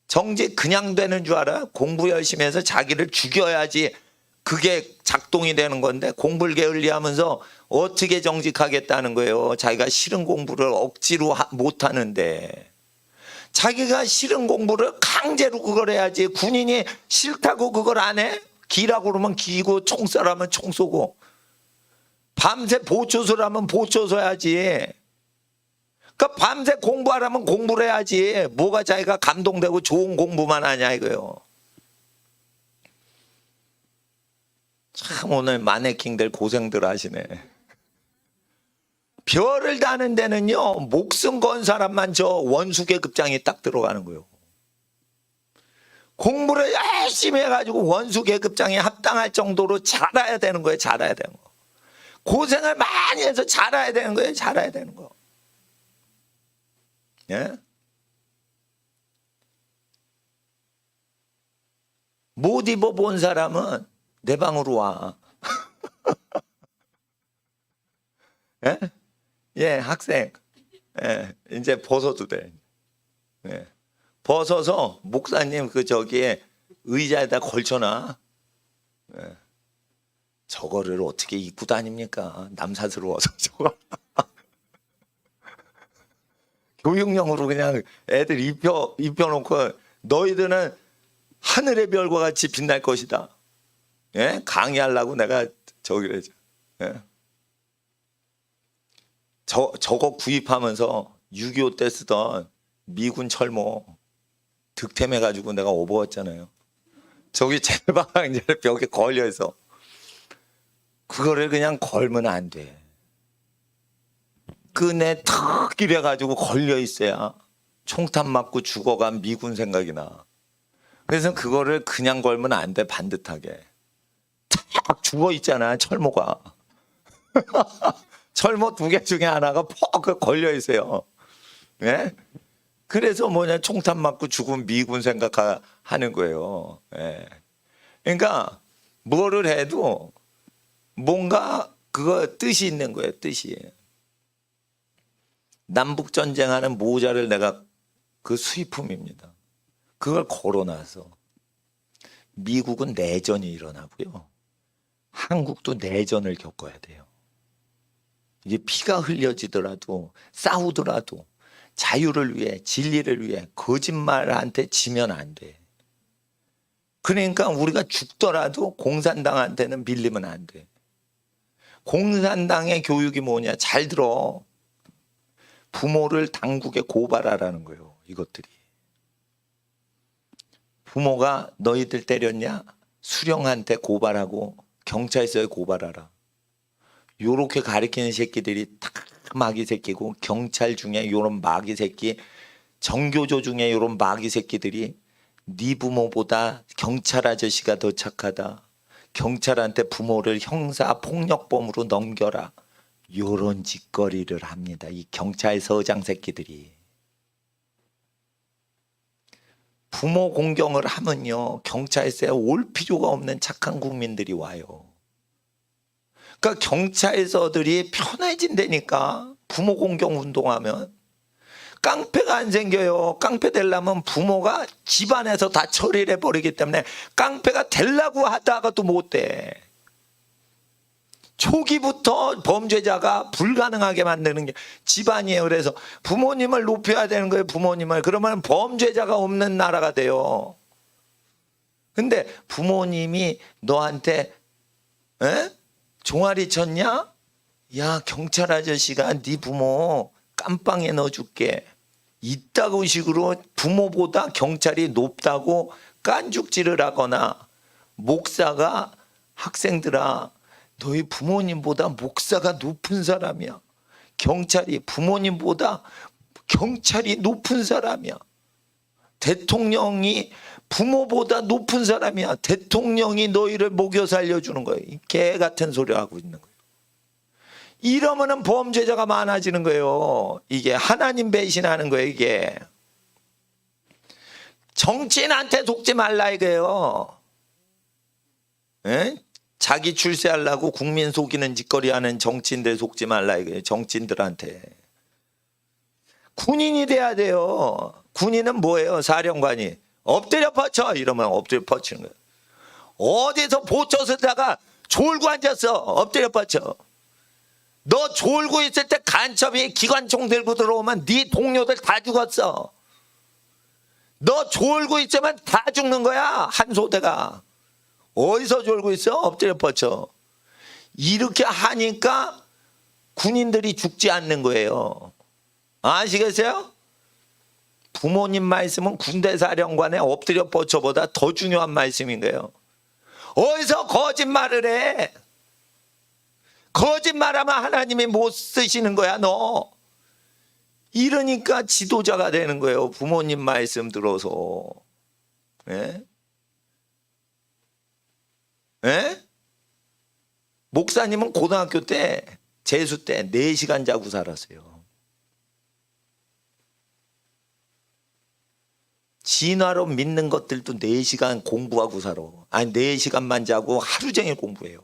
정직 그냥 되는 줄 알아? 공부 열심히 해서 자기를 죽여야지 그게 작동이 되는 건데, 공부를 게을리하면서 어떻게 정직하겠다는 거예요. 자기가 싫은 공부를 억지로 못 하는데, 자기가 싫은 공부를 강제로 그걸 해야지. 군인이 싫다고 그걸 안 해? 기라고 그러면 기고, 총 쏘라면 총 쏘고, 밤새 보초소라면 보초서야지. 그러니까 밤새 공부하라면 공부를 해야지. 뭐가 자기가 감동되고 좋은 공부만 하냐 이거요. 참 오늘 마네킹들 고생들 하시네. 별을 다는 데는요, 목숨 건 사람만 저 원수계급장이 딱 들어가는 거예요. 공부를 열심히 해가지고 원수계급장에 합당할 정도로 잘해야 되는 거예요. 잘해야 되는 거. 고생을 많이 해서 잘해야 되는 거예요. 잘해야 되는 거. 예? 못 입어본 사람은 내 방으로 와. 예? 예, 학생. 예, 이제 벗어도 돼. 예. 벗어서 목사님 저기에 의자에다 걸쳐놔. 예. 저거를 어떻게 입고 다닙니까? 남사스러워서 저거. 교육용으로 그냥 애들 입혀놓고, 너희들은 하늘의 별과 같이 빛날 것이다. 예? 강의하려고 내가 저기래죠. 예? 저거 구입하면서 6.25 때 쓰던 미군 철모 득템해가지고 내가 업어왔잖아요. 저기 제방 이제 벽에 걸려있어. 그거를 그냥 걸면 안 돼. 끈에 턱 이래가지고 걸려있어야 총탄 맞고 죽어간 미군 생각이 나. 그래서 그거를 그냥 걸면 안 돼. 반듯하게 탁 죽어있잖아 철모가. 철모 2개 중에 하나가 퍽 걸려있어요. 예? 그래서 총탄 맞고 죽은 미군 생각하는 거예요. 예. 그러니까 뭐를 해도 뭔가 그거 뜻이 있는 거예요. 뜻이. 남북전쟁하는 모자를 내가 그 수입품입니다. 그걸 걸어놔서 미국은 내전이 일어나고요. 한국도 내전을 겪어야 돼요. 이게 피가 흘려지더라도 싸우더라도 자유를 위해 진리를 위해 거짓말한테 지면 안 돼. 그러니까 우리가 죽더라도 공산당한테는 밀리면 안 돼. 공산당의 교육이 뭐냐? 잘 들어. 부모를 당국에 고발하라는 거예요. 이것들이. 부모가 너희들 때렸냐? 수령한테 고발하고 경찰서에 고발하라. 요렇게 가리키는 새끼들이 다 마귀 새끼고, 경찰 중에 요런 마귀 새끼, 정교조 중에 요런 마귀 새끼들이 네 부모보다 경찰 아저씨가 더 착하다. 경찰한테 부모를 형사폭력범으로 넘겨라. 요런 짓거리를 합니다. 이 경찰서장 새끼들이. 부모 공경을 하면요, 경찰서에 올 필요가 없는 착한 국민들이 와요. 그러니까 경찰서들이 편해진다니까. 부모 공경 운동하면 깡패가 안 생겨요. 깡패 되려면 부모가 집안에서 다 처리를 해버리기 때문에 깡패가 되려고 하다가도 못 돼. 초기부터 범죄자가 불가능하게 만드는 게 집안이에요. 그래서 부모님을 높여야 되는 거예요. 부모님을. 그러면 범죄자가 없는 나라가 돼요. 근데 부모님이 너한테 종아리 쳤냐? 야, 경찰 아저씨가 네 부모 깜빵에 넣어줄게. 이따구 식으로 부모보다 경찰이 높다고 깐죽질을 하거나, 목사가 학생들아, 너희 부모님보다 목사가 높은 사람이야. 경찰이 부모님보다 경찰이 높은 사람이야. 대통령이 부모보다 높은 사람이야. 대통령이 너희를 먹여 살려주는 거예요. 개 같은 소리 하고 있는 거예요. 이러면은 범죄자가 많아지는 거예요. 이게 하나님 배신하는 거예요. 이게 정치인한테 속지 말라 이거예요. 에? 자기 출세하려고 국민 속이는 짓거리 하는 정치인들 속지 말라 이거예요. 정치인들한테. 군인이 돼야 돼요. 군인은 뭐예요? 사령관이 엎드려 뻗쳐 이러면 엎드려 뻗치는 거예요. 어디서 보초 쓰다가 졸고 앉았어. 엎드려 뻗쳐. 너 졸고 있을 때 간첩이 기관총 들고 들어오면 네 동료들 다 죽었어. 너 졸고 있으면 다 죽는 거야. 한 소대가. 어디서 졸고 있어? 엎드려 뻗쳐. 이렇게 하니까 군인들이 죽지 않는 거예요. 아시겠어요? 부모님 말씀은 군대 사령관의 엎드려 뻗쳐보다 더 중요한 말씀인 거예요. 어디서 거짓말을 해? 거짓말하면 하나님이 못 쓰시는 거야, 너. 이러니까 지도자가 되는 거예요. 부모님 말씀 들어서. 예? 예? 목사님은 고등학교 때, 재수 때 4시간 자고 살았어요. 진화로 믿는 것들도 4시간 공부하고 살아. 아니 4시간만 자고 하루 종일 공부해요.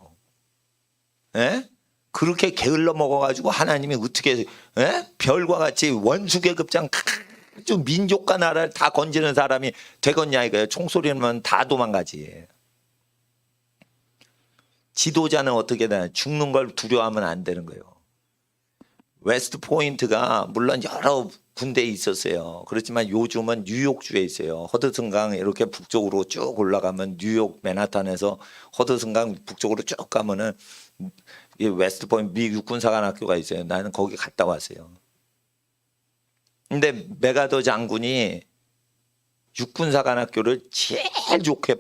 예? 그렇게 게을러 먹어가지고 하나님이 어떻게 별과 같이 원수계급장 아주 민족과 나라를 다 건지는 사람이 되겠냐 이거예요. 총소리는 다 도망가지. 지도자는 어떻게 되나? 죽는 걸 두려워하면 안 되는 거예요. 웨스트 포인트가 물론 여러 군데에 있었어요. 그렇지만 요즘은 뉴욕주에 있어요. 허드슨강 이렇게 북쪽으로 쭉 올라가면 뉴욕 맨하탄에서 허드슨강 북쪽으로 쭉 가면은 이 웨스트 포인트 미 육군사관학교가 있어요. 나는 거기 갔다 왔어요. 근데 메가더 장군이 육군사관학교를 제일 좋게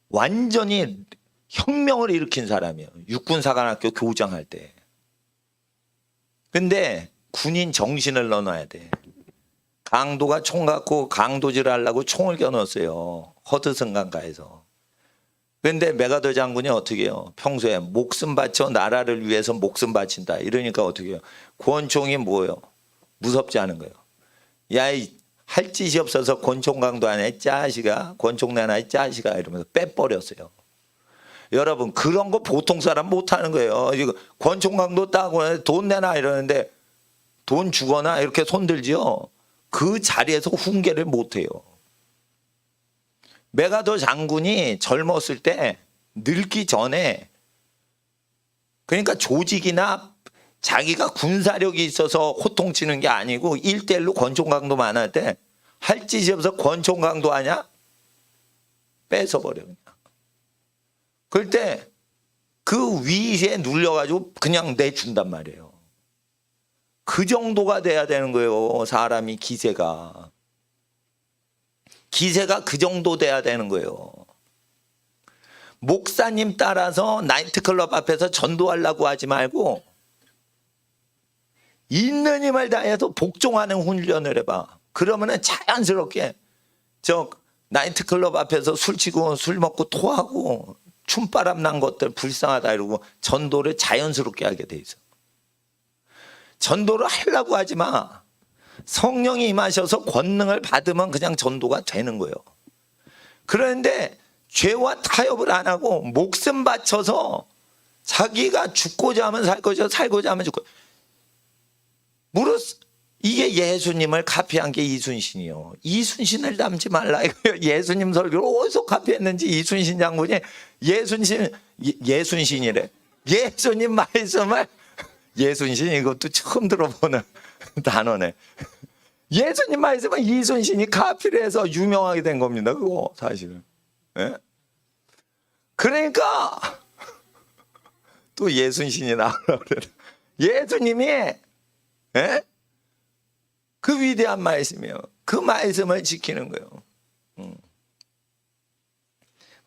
완전히 혁명을 일으킨 사람이에요. 육군사관학교 교장할 때. 근데 군인 정신을 넣어놔야 돼. 강도가 총 갖고 강도질 하려고 총을 겨눴어요. 허드슨강가에서. 근데 메가더 장군이 어떻게 해요? 평소에 목숨 바쳐 나라를 위해서 목숨 바친다. 이러니까 어떻게 해요? 권총이 뭐예요? 무섭지 않은 거예요. 야, 할 짓이 없어서 권총 강도 안 해. 짜시가. 권총 내놔. 이 짜시가. 이러면서 빼버렸어요. 여러분, 그런 거 보통 사람 못 하는 거예요. 이거 권총 강도 따고 돈 내놔 이러는데 돈 주거나 이렇게 손들지요. 그 자리에서 훈계를 못 해요. 메가더 장군이 젊었을 때 늙기 전에, 그러니까 조직이나 자기가 군사력이 있어서 호통치는 게 아니고 1대1로 권총 강도 많을 때 할 짓이 없어 권총 강도 하냐? 뺏어버려. 그냥. 그럴 때 그 위에 눌려가지고 그냥 내준단 말이에요. 그 정도가 돼야 되는 거예요. 사람이 기세가 그 정도 돼야 되는 거예요. 목사님 따라서 나이트클럽 앞에서 전도하려고 하지 말고 있는 힘을 다해서 복종하는 훈련을 해봐. 그러면은 자연스럽게 저 나이트클럽 앞에서 술 치고 술 먹고 토하고 춤바람 난 것들 불쌍하다 이러고 전도를 자연스럽게 하게 돼 있어. 전도를 하려고 하지 마. 성령이 임하셔서 권능을 받으면 그냥 전도가 되는 거예요. 그런데 죄와 타협을 안 하고 목숨 바쳐서 자기가 죽고자 하면 살 것이고 살고자 하면 죽고. 이게 예수님을 카피한 게 이순신이요. 이순신을 닮지 말라 이거예요. 예수님 설교를 어디서 카피했는지 이순신 장군이 예순신이래. 예수님 말씀을 예순신 이것도 처음 들어보는 단어네. 예수님 말씀은 이순신이 카피를 해서 유명하게 된 겁니다. 그거 사실은. 예? 그러니까 또 예순신이 나오려고 그래. 예수님이 예? 그 위대한 말씀이에요. 그 말씀을 지키는 거예요.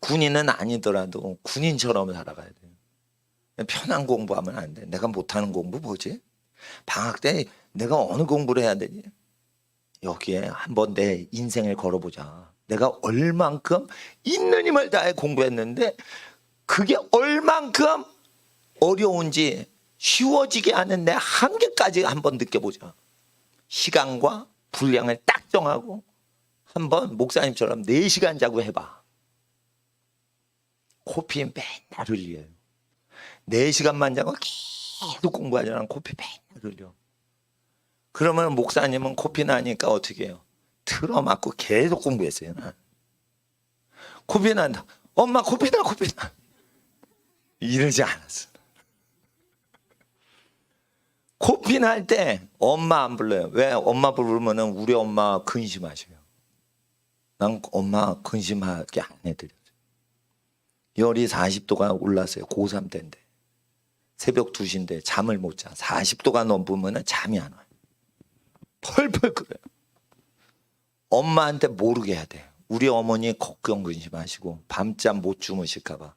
군인은 아니더라도 군인처럼 살아가야 돼요. 편한 공부하면 안 돼. 내가 못하는 공부 뭐지? 방학 때 내가 어느 공부를 해야 되지? 여기에 한번 내 인생을 걸어보자. 내가 얼만큼 있는 힘을 다해 공부했는데 그게 얼만큼 어려운지 쉬워지게 하는 내 한계까지 한번 느껴보자. 시간과 분량을 딱 정하고 한번 목사님처럼 4시간 자고 해봐. 코피 맨날 흘려요. 4시간만 자고 계속 공부하지 않으면 코피 맨날 흘려. 그러면 목사님은 코피 나니까 어떻게 해요? 틀어막고 계속 공부했어요. 난. 코피 난다. 엄마 코피 나. 이러지 않았어. 코피 날 때 엄마 안 불러요. 왜? 엄마 부르면은 우리 엄마 근심하셔요. 난 엄마 근심하게 안 해드렸어요. 열이 40도가 올랐어요. 고3 때인데. 새벽 2시인데 잠을 못 자. 40도가 넘으면 잠이 안 와요. 펄펄 끓어요. 엄마한테 모르게 해야 돼. 우리 어머니 걱정 근심하시고 밤잠 못 주무실까 봐.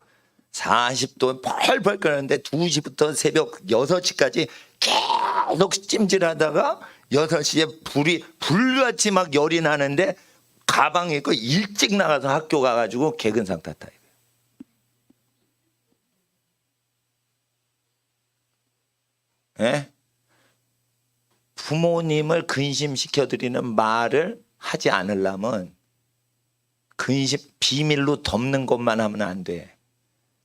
40도 펄펄 끓는데 2시부터 새벽 6시까지 계속 찜질하다가 6시에 불같이 막 열이 나는데 가방 입고 일찍 나가서 학교 가가지고 개근상 탔다. 예? 부모님을 근심시켜드리는 말을 하지 않으려면 비밀로 덮는 것만 하면 안 돼.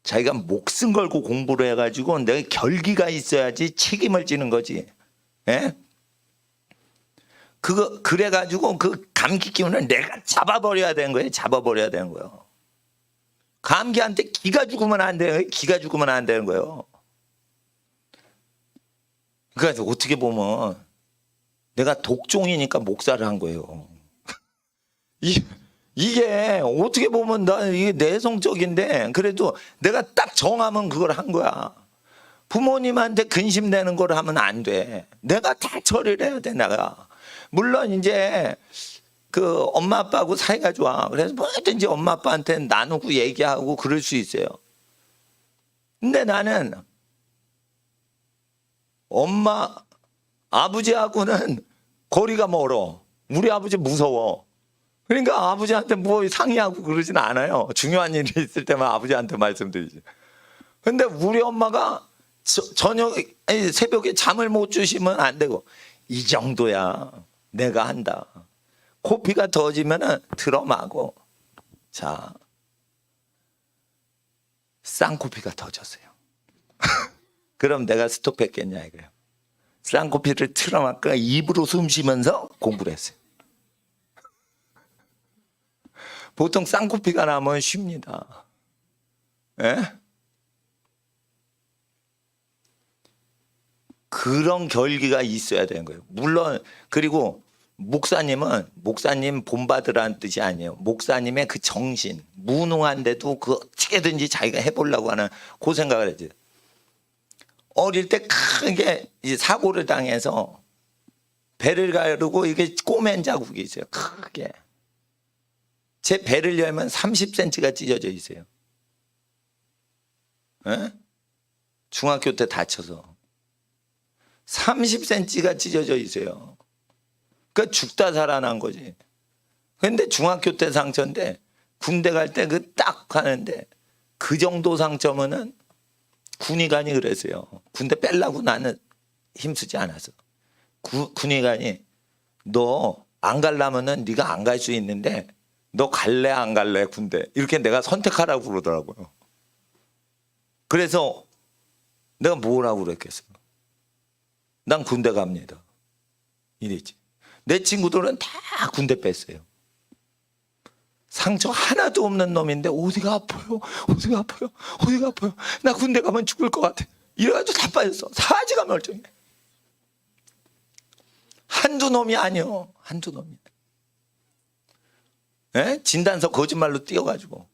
자기가 목숨 걸고 공부를 해가지고 내가 결기가 있어야지 책임을 지는 거지. 예? 그래가지고 그 감기 기운을 내가 잡아버려야 되는 거예요. 잡아버려야 되는 거예요. 감기한테 기가 죽으면 안 돼요. 기가 죽으면 안 되는 거예요. 그래서 어떻게 보면 내가 독종이니까 목사를 한 거예요. 이게 어떻게 보면 이게 내성적인데 그래도 내가 딱 정하면 그걸 한 거야. 부모님한테 근심되는 걸 하면 안 돼. 내가 다 처리를 해야 돼. 내가 물론 이제 그 엄마 아빠하고 사이가 좋아. 그래서 뭐든지 엄마 아빠한테 나누고 얘기하고 그럴 수 있어요. 근데 나는 엄마 아버지하고는 거리가 멀어. 우리 아버지 무서워. 그러니까 아버지한테 뭐 상의하고 그러진 않아요. 중요한 일이 있을 때만 아버지한테 말씀드리지. 근데 우리 엄마가 새벽에 잠을 못 주시면 안 되고 이 정도야 내가 한다. 코피가 더워지면은 틀어마고 자 쌍코피가 터졌어요. 그럼 내가 스톱했겠냐 이거예요. 쌍코피를 틀어막고 입으로 숨 쉬면서 공부를 했어요. 보통 쌍코피가 나면 쉽니다. 예? 그런 결기가 있어야 되는 거예요. 물론 그리고 목사님 본받으라는 뜻이 아니에요. 목사님의 그 정신, 무능한데도 그 어떻게든지 자기가 해보려고 하는 그 생각을 했지. 어릴 때 크게 이제 사고를 당해서 배를 가르고 이게 꼬맨 자국이 있어요. 크게. 제 배를 열면 30cm가 찢어져 있어요. 에? 중학교 때 다쳐서 30cm가 찢어져 있어요. 그러니까 죽다 살아난 거지. 근데 중학교 때 상처인데 군대 갈 때 그 딱 하는데 그 정도 상처면은 군의관이 그랬어요. 군대 빼려고 나는 힘쓰지 않았어. 군의관이 너 안 가려면은 네가 안 갈 수 있는데 너 갈래 안 갈래 군대 이렇게 내가 선택하라고 그러더라고요. 그래서 내가 뭐라고 그랬겠어. 난 군대 갑니다. 이랬지. 내 친구들은 다 군대 뺐어요. 상처 하나도 없는 놈인데 어디가 아파요? 어디가 아파요? 어디가 아파요? 나 군대 가면 죽을 것 같아. 이래가지고 다 빠졌어. 사지가 멀쩡해. 한두 놈이 아니요. 한두 놈이. 에? 진단서 거짓말로 띄워가지고.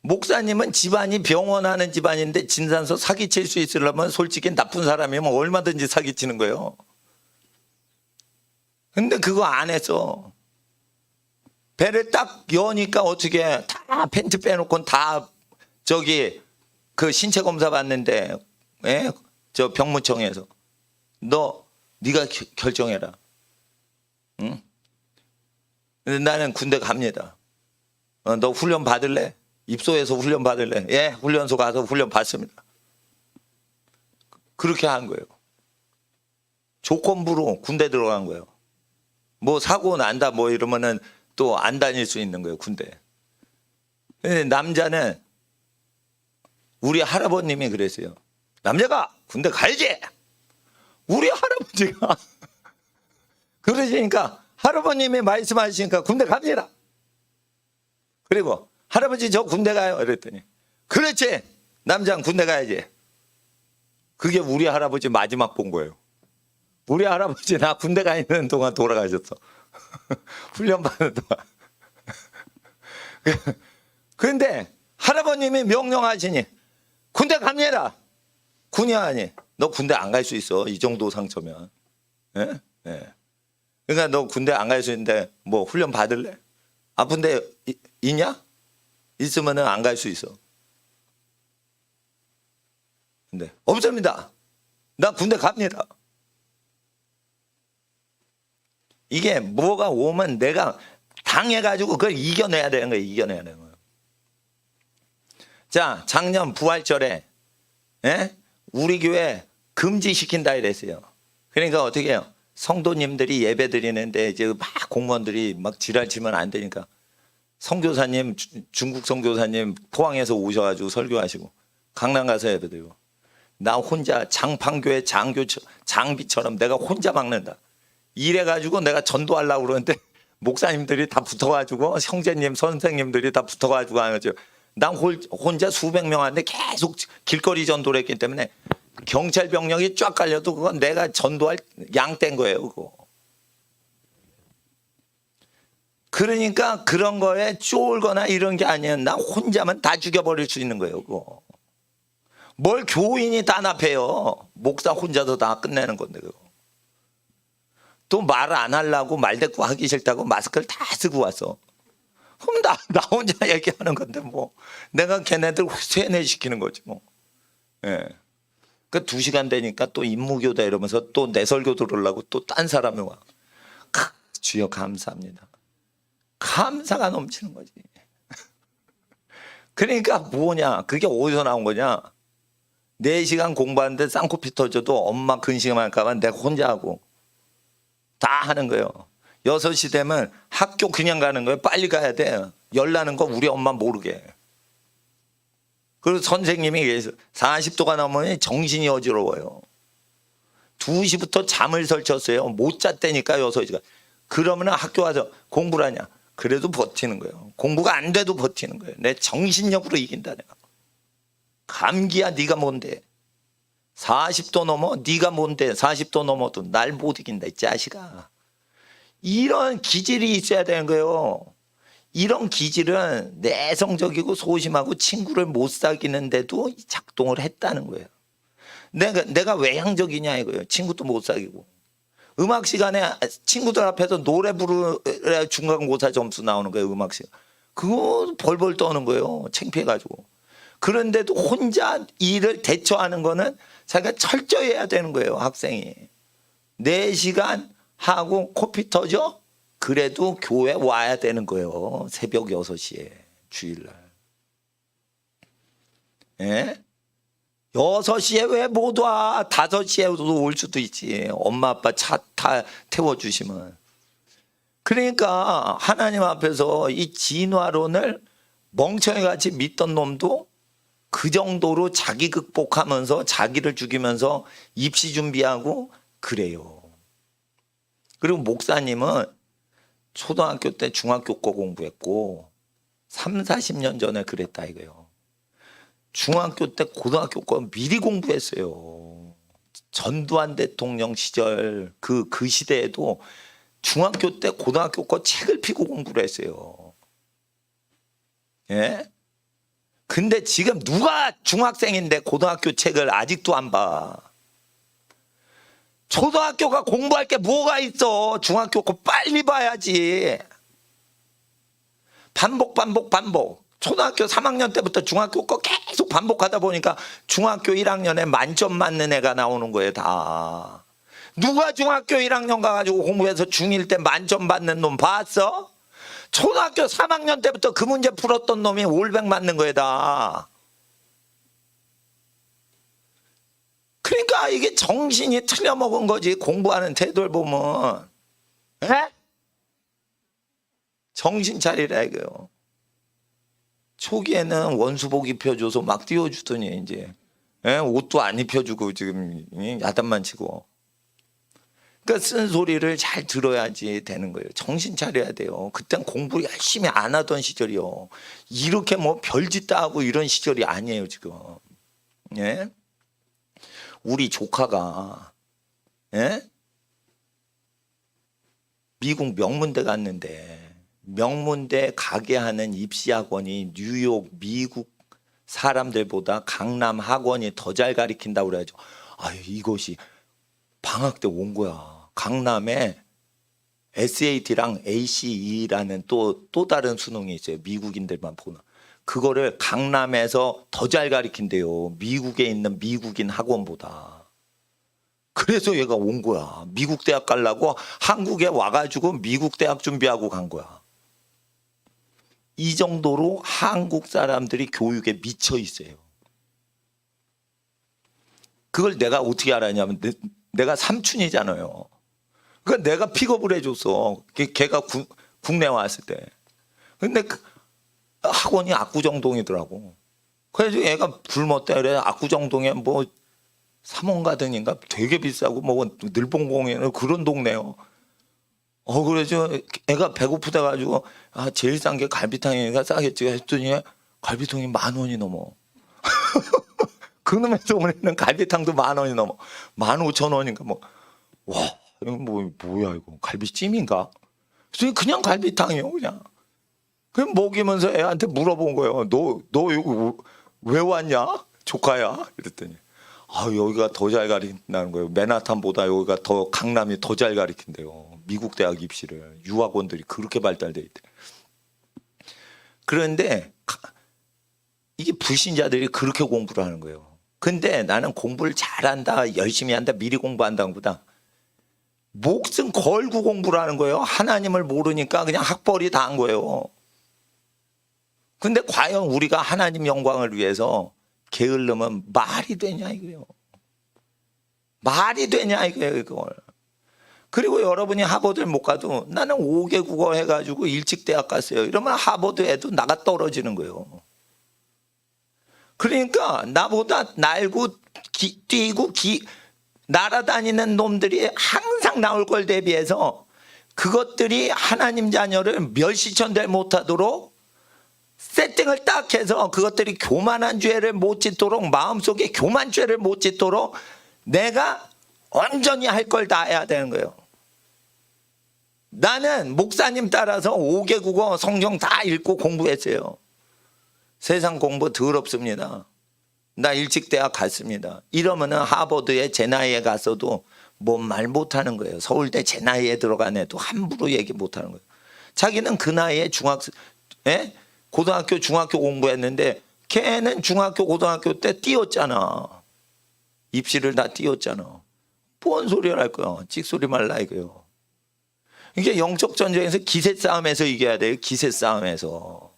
목사님은 집안이 병원 하는 집안인데 진단서 사기칠 수 있으려면 솔직히 나쁜 사람이면 얼마든지 사기치는 거예요. 근데 그거 안 했어. 배를 딱 여니까 어떻게 다 팬츠 빼놓고 다 저기 그 신체 검사 받는데 예? 저 병무청에서 네가 결정해라. 응? 근데 나는 군대 갑니다. 너 훈련 받을래? 입소해서 훈련 받을래? 예, 훈련소 가서 훈련 받습니다. 그렇게 한 거예요. 조건부로 군대 들어간 거예요. 뭐 사고 난다 뭐 이러면은 또 안 다닐 수 있는 거예요, 군대. 근데 남자는 우리 할아버님이 그랬어요. 남자가 군대 가야지. 우리 할아버지가 그러시니까 할아버님이 말씀하시니까 군대 갑니다. 그리고 할아버지 저 군대 가요 이랬더니 그렇지 남자는 군대 가야지. 그게 우리 할아버지 마지막 본 거예요. 우리 할아버지 나 군대 가 있는 동안 돌아가셨어. 훈련 받는 동안. 그런데 할아버님이 명령하시니 군대 갑니다. 군의관이 너 군대 안 갈 수 있어. 이 정도 상처면. 예? 예. 그러니까 너 군대 안 갈 수 있는데 뭐 훈련 받을래? 아픈데 있냐? 있으면은 안 갈 수 있어. 근데 없습니다. 나 군대 갑니다. 이게 뭐가 오면 내가 당해가지고 그걸 이겨내야 되는 거예요. 이겨내야 되는 거예요. 자, 작년 부활절에 예? 우리 교회 금지시킨다 이랬어요. 그러니까 어떻게 해요? 성도님들이 예배 드리는데 이제 막 공무원들이 막 지랄치면 안 되니까 선교사님, 중국 선교사님 포항에서 오셔가지고 설교하시고 강남 가서 예배 드리고 나 혼자 장판교회 장비처럼 내가 혼자 막는다. 이래가지고 내가 전도하려고 그러는데 목사님들이 다 붙어가지고 형제님 선생님들이 다 붙어가지고 하는 거죠. 난 혼자 수백 명한테 계속 길거리 전도를 했기 때문에 경찰 병력이 쫙 깔려도 그건 내가 전도할 양떼인 거예요. 그거. 그러니까 그런 거에 쫄거나 이런 게 아니에요. 나 혼자만 다 죽여버릴 수 있는 거예요. 그거. 뭘 교인이 단합해요. 목사 혼자서 다 끝내는 건데 그거. 또 말 안 하려고 말대꾸 하기 싫다고 마스크를 다 쓰고 왔어. 그럼 나 혼자 얘기하는 건데 뭐 내가 걔네들 세뇌시키는 거지 뭐. 예. 그 2시간 되니까 또 임무교다 이러면서 또 내 설교 들으려고 또 딴 사람이 와. 주여 감사합니다. 감사가 넘치는 거지. 그러니까 뭐냐 그게 어디서 나온 거냐. 4시간 공부하는데 쌍코피 터져도 엄마 근심할까 봐 내가 혼자 하고 다 하는 거예요. 6시 되면 학교 그냥 가는 거예요. 빨리 가야 돼. 열나는 거 우리 엄마 모르게. 그리고 선생님이 계세요. 40도가 넘으면 정신이 어지러워요. 2시부터 잠을 설쳤어요. 못 잤다니까 6시간. 그러면 학교 와서 공부를 하냐. 그래도 버티는 거예요. 공부가 안 돼도 버티는 거예요. 내 정신력으로 이긴다 내가. 감기야 네가 뭔데. 40도 넘어 네가 뭔데. 40도 넘어도 날 못 이긴다 이 자식아. 이런 기질이 있어야 되는 거예요. 이런 기질은 내성적이고 소심하고 친구를 못 사귀는데도 작동을 했다는 거예요. 내가 외향적이냐 이거예요. 친구도 못 사귀고. 음악 시간에 친구들 앞에서 노래 부르래 중간고사 점수 나오는 거예요. 음악 시간. 그거 벌벌 떠는 거예요. 창피해가지고. 그런데도 혼자 일을 대처하는 거는 자기가 철저히 해야 되는 거예요. 학생이. 4시간 하고 코피 터져? 그래도 교회 와야 되는 거예요. 새벽 6시에 주일날. 예? 6시에 왜 못 와? 5시에도 올 수도 있지. 엄마 아빠 차 태워주시면. 그러니까 하나님 앞에서 이 진화론을 멍청이같이 믿던 놈도 그 정도로 자기 극복하면서 자기를 죽이면서 입시 준비하고 그래요. 그리고 목사님은 초등학교 때 중학교 거 공부했고 30-40년 전에 그랬다 이거예요. 중학교 때 고등학교 거 미리 공부했어요. 전두환 대통령 시절 그 시대에도 중학교 때 고등학교 거 책을 피고 공부를 했어요. 예? 근데 지금 누가 중학생인데 고등학교 책을 아직도 안 봐? 초등학교가 공부할 게 뭐가 있어? 중학교 거 빨리 봐야지. 반복. 초등학교 3학년 때부터 중학교 거 계속 반복하다 보니까 중학교 1학년에 만점 맞는 애가 나오는 거예요, 다. 누가 중학교 1학년 가가지고 공부해서 중1 때 만점 받는 놈 봤어? 초등학교 3학년 때부터 그 문제 풀었던 놈이 올백 맞는 거예요, 다. 그러니까 이게 정신이 틀려먹은 거지. 공부하는 태도를 보면. 에? 정신 차리라 이거요. 초기에는 원수복 입혀줘서 막 띄워주더니 이제 옷도 안 입혀주고 지금 야단만 치고. 그러니까 쓴 소리를 잘 들어야지 되는 거예요. 정신 차려야 돼요. 그땐 공부 열심히 안 하던 시절이요. 이렇게 뭐 별짓 다 하고 이런 시절이 아니에요 지금. 예? 우리 조카가 미국 명문대 갔는데 명문대 가게 하는 입시학원이 뉴욕 미국 사람들보다 강남 학원이 더 잘 가르친다고 그래야죠. 아유 이것이 방학 때 온 거야. 강남에 SAT랑 ACE라는 또 다른 수능이 있어요. 미국인들만 보나. 그거를 강남에서 더 잘 가르친대요. 미국에 있는 미국인 학원보다. 그래서 얘가 온 거야. 미국 대학 가려고 한국에 와가지고 미국 대학 준비하고 간 거야. 이 정도로 한국 사람들이 교육에 미쳐 있어요. 그걸 내가 어떻게 알았냐면 내가 삼촌이잖아요. 그러니까 내가 픽업을 해줬어. 걔가 국내 왔을 때. 근데 학원이 압구정동이더라고. 그래서 얘가 굶었다 그래. 압구정동에 뭐 삼원가든인가 되게 비싸고 뭐 늘봉공에는 그런 동네요. 그래서 애가 배고프다 가지고 제일 싼 게 갈비탕이니까 싸겠지 했더니 갈비통이 10,000원이 넘어. 그놈의 동네는 갈비탕도 10,000원이 넘어. 15,000원인가 뭐. 와 이거 뭐야 이거 갈비찜인가? 그냥 갈비탕이요 그냥. 그럼 먹이면서 애한테 물어본 거예요. 너 여기 왜 왔냐? 조카야? 이랬더니 여기가 더 잘 가르친다는 거예요. 맨하탄보다 여기가 더 강남이 더 잘 가르친대요. 미국 대학 입시를. 유학원들이 그렇게 발달돼 있대. 그런데 이게 불신자들이 그렇게 공부를 하는 거예요. 근데 나는 공부를 잘한다, 열심히 한다, 미리 공부한다는 것보다 목숨 걸고 공부를 하는 거예요. 하나님을 모르니까 그냥 학벌이 다 한 거예요. 근데 과연 우리가 하나님 영광을 위해서 게을르면 말이 되냐 이거예요. 말이 되냐 이거예요 이걸. 그리고 여러분이 하버드를 못 가도 나는 5개 국어 해가지고 일찍 대학 갔어요. 이러면 하버드 애도 나가 떨어지는 거예요. 그러니까 나보다 날고 뛰고 날아다니는 놈들이 항상 나올 걸 대비해서 그것들이 하나님 자녀를 멸시천대 못하도록 세팅을 딱 해서 그것들이 교만한 죄를 못 짓도록 마음속에 교만죄를 못 짓도록 내가 온전히 할 걸 다 해야 되는 거예요. 나는 목사님 따라서 5개 국어 성경 다 읽고 공부했어요. 세상 공부 더럽습니다. 나 일찍 대학 갔습니다. 이러면은 하버드에 제 나이에 갔어도 뭔 말 못하는 거예요. 서울대 제 나이에 들어간 애도 함부로 얘기 못하는 거예요. 자기는 그 나이에 고등학교 중학교 공부했는데 걔는 중학교 고등학교 때 띄었잖아. 입시를 다 띄었잖아. 뭔 소리를 할 거야. 찍소리 말라 이거요. 이게 영적 전쟁에서 기세 싸움에서 이겨야 돼요. 기세 싸움에서.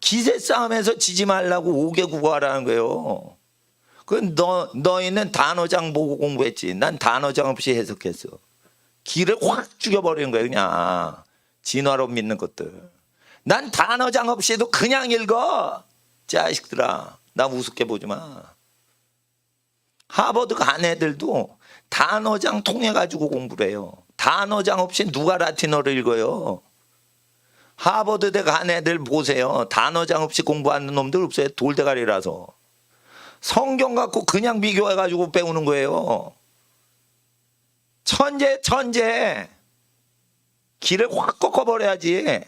기세 싸움에서 지지 말라고 5개 국어하라는 거예요. 너희는 단어장 보고 공부했지. 난 단어장 없이 해석했어. 기를 확 죽여버리는 거예요. 그냥 진화로 믿는 것들. 난 단어장 없이도 그냥 읽어. 자식들아, 나 우습게 보지 마. 하버드 간 애들도 단어장 통해 가지고 공부를 해요. 단어장 없이 누가 라틴어를 읽어요. 하버드대 간 애들 보세요. 단어장 없이 공부하는 놈들 없어요. 돌대가리라서. 성경 갖고 그냥 비교해 가지고 배우는 거예요. 천재. 길을 확 꺾어버려야지.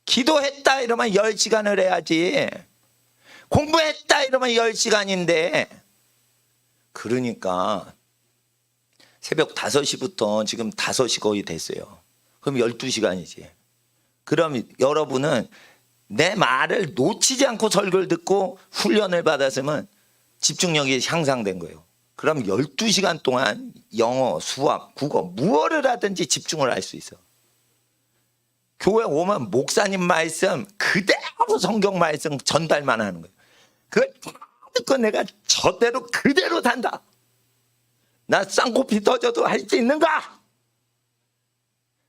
기도했다 이러면 10시간을 해야지. 공부했다 이러면 10시간인데. 그러니까 새벽 5시부터 지금 5시 거의 됐어요. 그럼 12시간이지. 그럼 여러분은 내 말을 놓치지 않고 설교를 듣고 훈련을 받았으면 집중력이 향상된 거예요. 그럼 12시간 동안 영어, 수학, 국어 무엇을 하든지 집중을 할 수 있어. 교회 오면 목사님 말씀 그대로 성경 말씀 전달만 하는 거예요. 그걸 다 듣고 내가 저대로 그대로 산다. 나 쌍코피 터져도 할 수 있는가?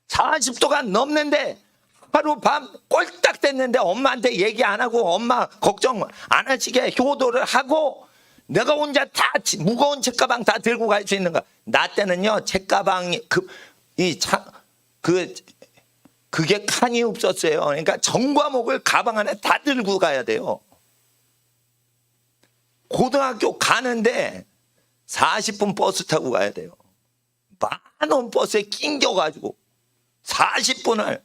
40도가 넘는데 하루 밤 꼴딱 됐는데 엄마한테 얘기 안 하고 엄마 걱정 안 하시게 효도를 하고 내가 혼자 다 무거운 책가방 다 들고 갈 수 있는가? 나 때는요 책가방이 그게 칸이 없었어요. 그러니까 전과목을 가방 안에 다 들고 가야 돼요. 고등학교 가는데 40분 버스 타고 가야 돼요. 만원 버스에 낑겨가지고 40분을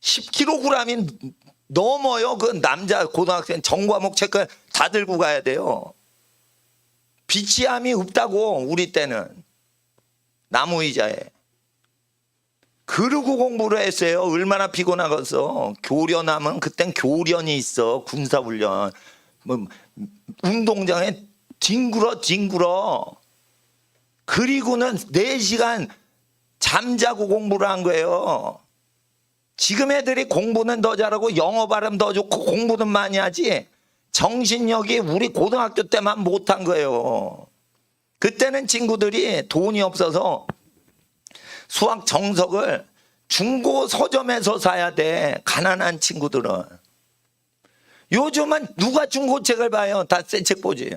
10kg이 넘어요. 그 남자 고등학생 전과목 책을 다 들고 가야 돼요. 비치함이 없다고 우리 때는 나무 의자에. 그러고 공부를 했어요. 얼마나 피곤하겠어. 교련하면 그땐 교련이 있어. 군사훈련. 뭐 운동장에 뒹굴어. 그리고는 4시간 잠자고 공부를 한 거예요. 지금 애들이 공부는 더 잘하고 영어 발음 더 좋고 공부는 많이 하지 정신력이 우리 고등학교 때만 못한 거예요. 그때는 친구들이 돈이 없어서 수학 정석을 중고 서점에서 사야 돼. 가난한 친구들은. 요즘은 누가 중고책을 봐요. 다 새 책 보지.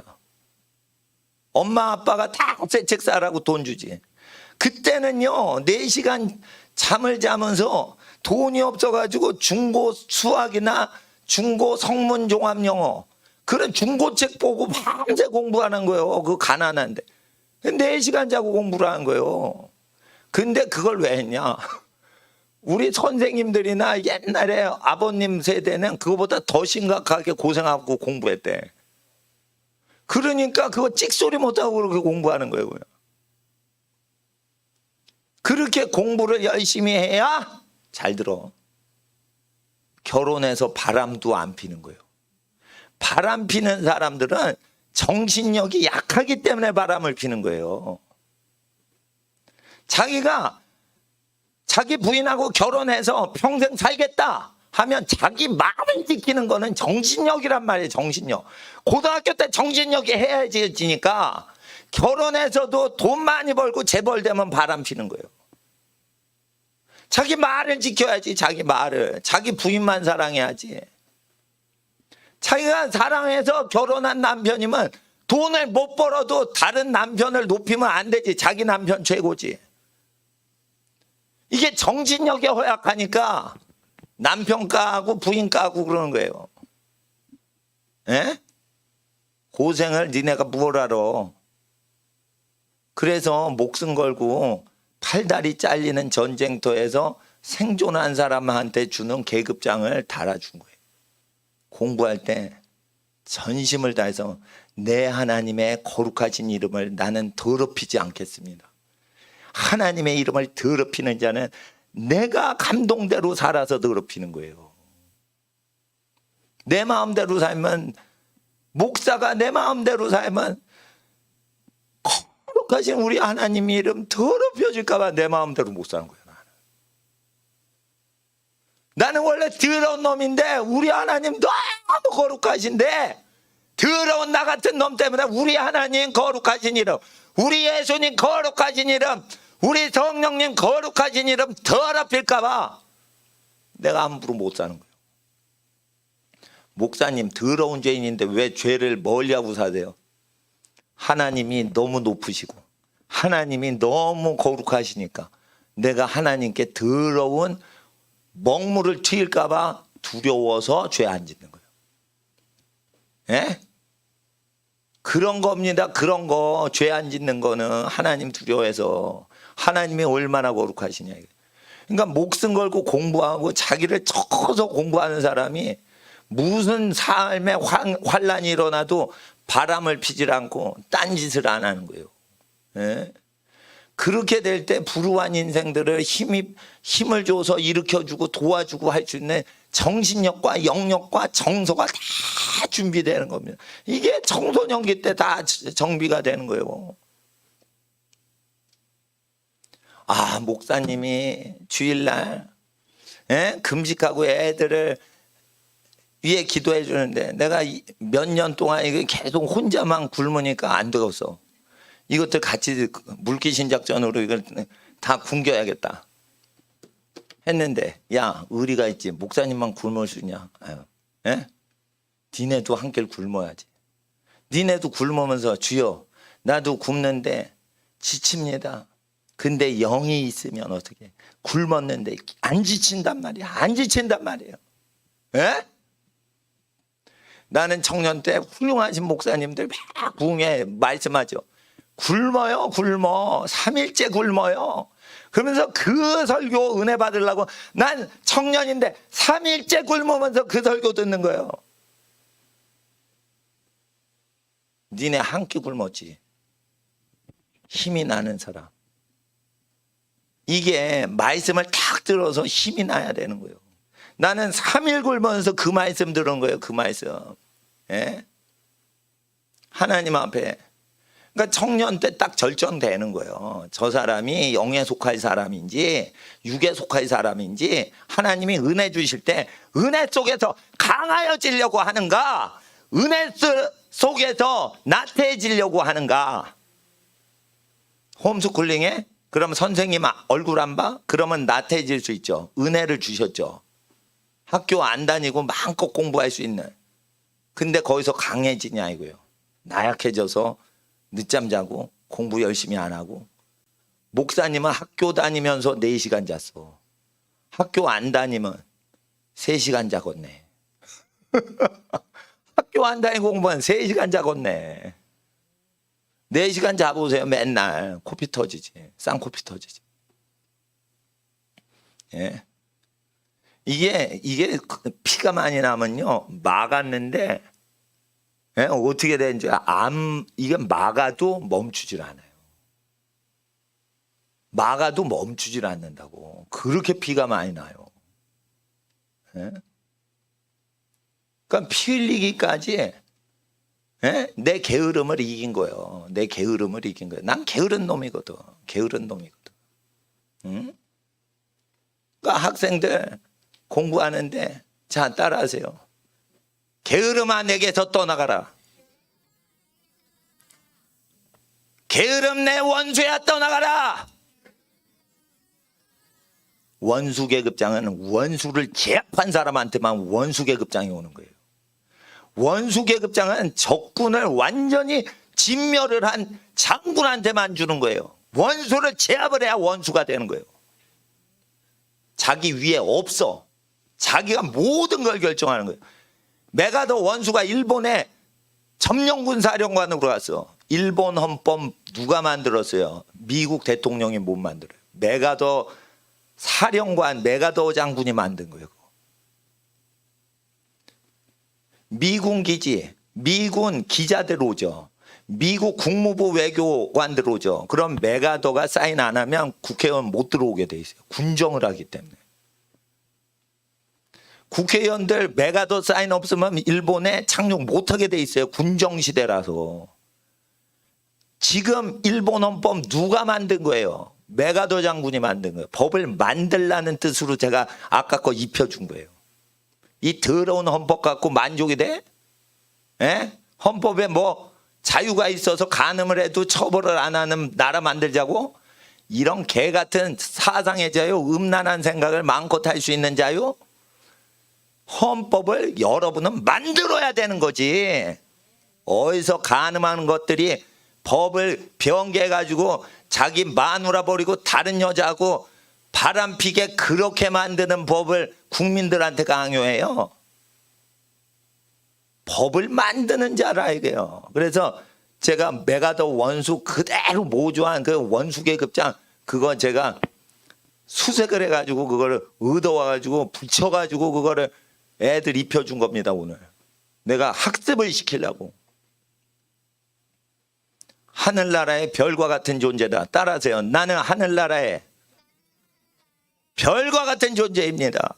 엄마 아빠가 다 새 책 사라고 돈 주지. 그때는요 4시간 잠을 자면서 돈이 없어가지고 중고 수학이나 중고 성문 종합 영어 그런 중고책 보고 밤새 공부하는 거예요. 그 가난한데 4시간 자고 공부를 하는 거예요. 근데 그걸 왜 했냐? 우리 선생님들이나 옛날에 아버님 세대는 그거보다 더 심각하게 고생하고 공부했대. 그러니까 그거 찍소리 못하고 그렇게 공부하는 거예요. 그렇게 공부를 열심히 해야 잘 들어. 결혼해서 바람도 안 피는 거예요. 바람 피는 사람들은 정신력이 약하기 때문에 바람을 피는 거예요. 자기가 자기 부인하고 결혼해서 평생 살겠다 하면 자기 말을 지키는 거는 정신력이란 말이에요. 정신력. 고등학교 때 정신력이 해야지니까 결혼해서도 돈 많이 벌고 재벌되면 바람 피는 거예요. 자기 말을 지켜야지. 자기 말을. 자기 부인만 사랑해야지. 자기가 사랑해서 결혼한 남편이면 돈을 못 벌어도 다른 남편을 높이면 안 되지. 자기 남편 최고지. 이게 정신력이 허약하니까 남편 까고 부인 까고 그러는 거예요. 에? 고생을 니네가 뭘 알아. 그래서 목숨 걸고 팔다리 잘리는 전쟁터에서 생존한 사람한테 주는 계급장을 달아준 거예요. 공부할 때 전심을 다해서 내 하나님의 거룩하신 이름을 나는 더럽히지 않겠습니다. 하나님의 이름을 더럽히는 자는 내가 감동대로 살아서 더럽히는 거예요. 내 마음대로 살면, 목사가 내 마음대로 살면 거룩하신 우리 하나님 이름 더럽혀질까 봐 내 마음대로 못 사는 거예요. 나는 원래 더러운 놈인데 우리 하나님 너무 거룩하신데, 더러운 나 같은 놈 때문에 우리 하나님 거룩하신 이름, 우리 예수님 거룩하신 이름, 우리 성령님 거룩하신 이름 더럽힐까 봐 내가 함부로 못 사는 거예요. 목사님 더러운 죄인인데 왜 죄를 멀리하고 사세요? 하나님이 너무 높으시고 하나님이 너무 거룩하시니까 내가 하나님께 더러운 먹물을 튀길까 봐 두려워서 죄 안 짓는 거예요. 예? 그런 겁니다. 그런 거, 죄 안 짓는 거는 하나님 두려워해서. 하나님이 얼마나 거룩하시냐. 그러니까 목숨 걸고 공부하고 자기를 쳐서 공부하는 사람이 무슨 삶에 환란이 일어나도 바람을 피질 않고 딴짓을 안 하는 거예요. 예? 그렇게 될 때 불우한 인생들을 힘을 줘서 일으켜주고 도와주고 할 수 있는 정신력과 영력과 정서가 다 준비되는 겁니다. 이게 청소년기 때 다 정비가 되는 거예요. 아, 목사님이 주일날 금식하고 애들을 위해 기도해 주는데 내가 몇 년 동안 이게 계속 혼자만 굶으니까 안 되겠어. 이것들 같이 물귀신 작전으로 이걸 다 굶겨야겠다 했는데, 야, 의리가 있지. 목사님만 굶을 수 있냐? 아유, 예? 니네도 한 끼를 굶어야지. 니네도 굶으면서 주여 나도 굶는데 지칩니다. 근데 영이 있으면 어떻게? 굶었는데 안 지친단 말이야. 안 지친단 말이에요. 예? 나는 청년 때 훌륭하신 목사님들 막 부흥회 말씀하죠. 굶어요, 굶어. 3일째 굶어요. 그러면서 그 설교 은혜 받으려고 난 청년인데 3일째 굶으면서 그 설교 듣는 거예요. 니네 한 끼 굶었지. 힘이 나는 사람. 이게 말씀을 탁 들어서 힘이 나야 되는 거예요. 나는 3일 굶으면서 그 말씀 들은 거예요. 그 말씀. 예? 하나님 앞에. 그러니까 청년 때 딱 결정되는 거예요. 저 사람이 영에 속할 사람인지 육에 속할 사람인지 하나님이 은혜 주실 때 은혜 속에서 강하여지려고 하는가, 은혜 속에서 나태해지려고 하는가. 홈스쿨링에 그러면 선생님 얼굴 안 봐? 그러면 나태해질 수 있죠. 은혜를 주셨죠. 학교 안 다니고 마음껏 공부할 수 있는. 근데 거기서 강해지냐 이거예요. 나약해져서 늦잠 자고 공부 열심히 안 하고. 목사님은 학교 다니면서 4시간 잤어. 학교 안 다니면 3시간 자겠네. 학교 안 다니고 공부하면 3시간 자겠네. 4시간 자보세요. 맨날 코피 터지지. 쌍코피 터지지. 예. 이게 피가 많이 나면요 막았는데, 예? 어떻게 되는지 이게 막아도 멈추질 않아요. 막아도 멈추질 않는다고. 그렇게 피가 많이 나요. 예? 그러니까 피 흘리기까지, 예? 내 게으름을 이긴 거예요. 내 게으름을 이긴 거예요. 난 게으른 놈이거든. 게으른 놈이거든. 응? 그러니까 학생들 공부하는데 자 따라하세요. 게으름아 내게서 떠나가라. 게으름 내 원수야 떠나가라. 원수 계급장은 원수를 제압한 사람한테만 원수 계급장이 오는 거예요. 원수 계급장은 적군을 완전히 진멸을 한 장군한테만 주는 거예요. 원수를 제압을 해야 원수가 되는 거예요. 자기 위에 없어. 자기가 모든 걸 결정하는 거예요. 메가더 원수가 일본에 점령군 사령관으로 갔어. 일본 헌법 누가 만들었어요? 미국 대통령이 못 만들어요. 메가더 사령관 메가더 장군이 만든 거예요. 미군 기지, 미군 기자들 오죠. 미국 국무부 외교관들 오죠. 그럼 메가더가 사인 안 하면 국회의원 못 들어오게 돼 있어요. 군정을 하기 때문에. 국회의원들 메가더 사인 없으면 일본에 착륙 못하게 돼 있어요. 군정시대라서. 지금 일본 헌법 누가 만든 거예요? 메가더 장군이 만든 거예요. 법을 만들라는 뜻으로 제가 아까 거 입혀준 거예요. 이 더러운 헌법 갖고 만족이 돼? 에? 헌법에 뭐 자유가 있어서 간음을 해도 처벌을 안 하는 나라 만들자고? 이런 개 같은 사상의 자유, 음란한 생각을 마음껏 할 수 있는 자유? 헌법을 여러분은 만들어야 되는 거지. 어디서 간음하는 것들이 법을 변개해가지고 자기 마누라 버리고 다른 여자하고 바람피게 그렇게 만드는 법을 국민들한테 강요해요. 법을 만드는 자라 이게요. 그래서 제가 메가더 원수 그대로 모조한 그 원수 계급장 그거 제가 수색을 해가지고 그거를 얻어와가지고 붙여가지고 그거를 애들 입혀준 겁니다. 오늘 내가 학습을 시키려고. 하늘나라의 별과 같은 존재다. 따라하세요. 나는 하늘나라의 별과 같은 존재입니다.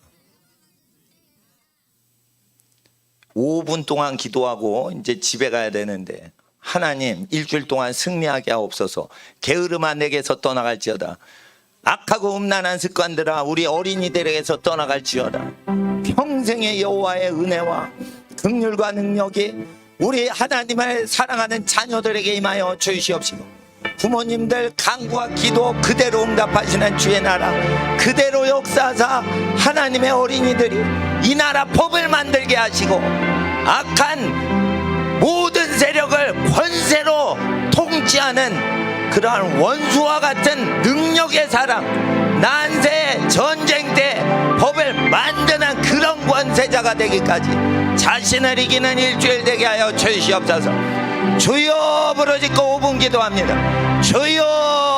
5분 동안 기도하고 이제 집에 가야 되는데 하나님 일주일 동안 승리하게 하옵소서. 게으름아 내게서 떠나갈지어다. 악하고 음란한 습관들아 우리 어린이들에게서 떠나갈지어다. 평생의 여호와의 은혜와 긍휼과 능력이 우리 하나님을 사랑하는 자녀들에게 임하여 주시옵시고 부모님들 간구와 기도 그대로 응답하시는 주의 나라 그대로 역사하사 하나님의 어린이들이 이 나라 법을 만들게 하시고 악한 모든 세력을 권세로 통치하는 그러한 원수와 같은 능력의 사람 난세 전쟁 때 법을 만드는 그런 권세자가 되기까지 자신을 이기는 일주일 되게 하여 주시옵소서. 주여 부르짖고 5분 기도합니다. 주여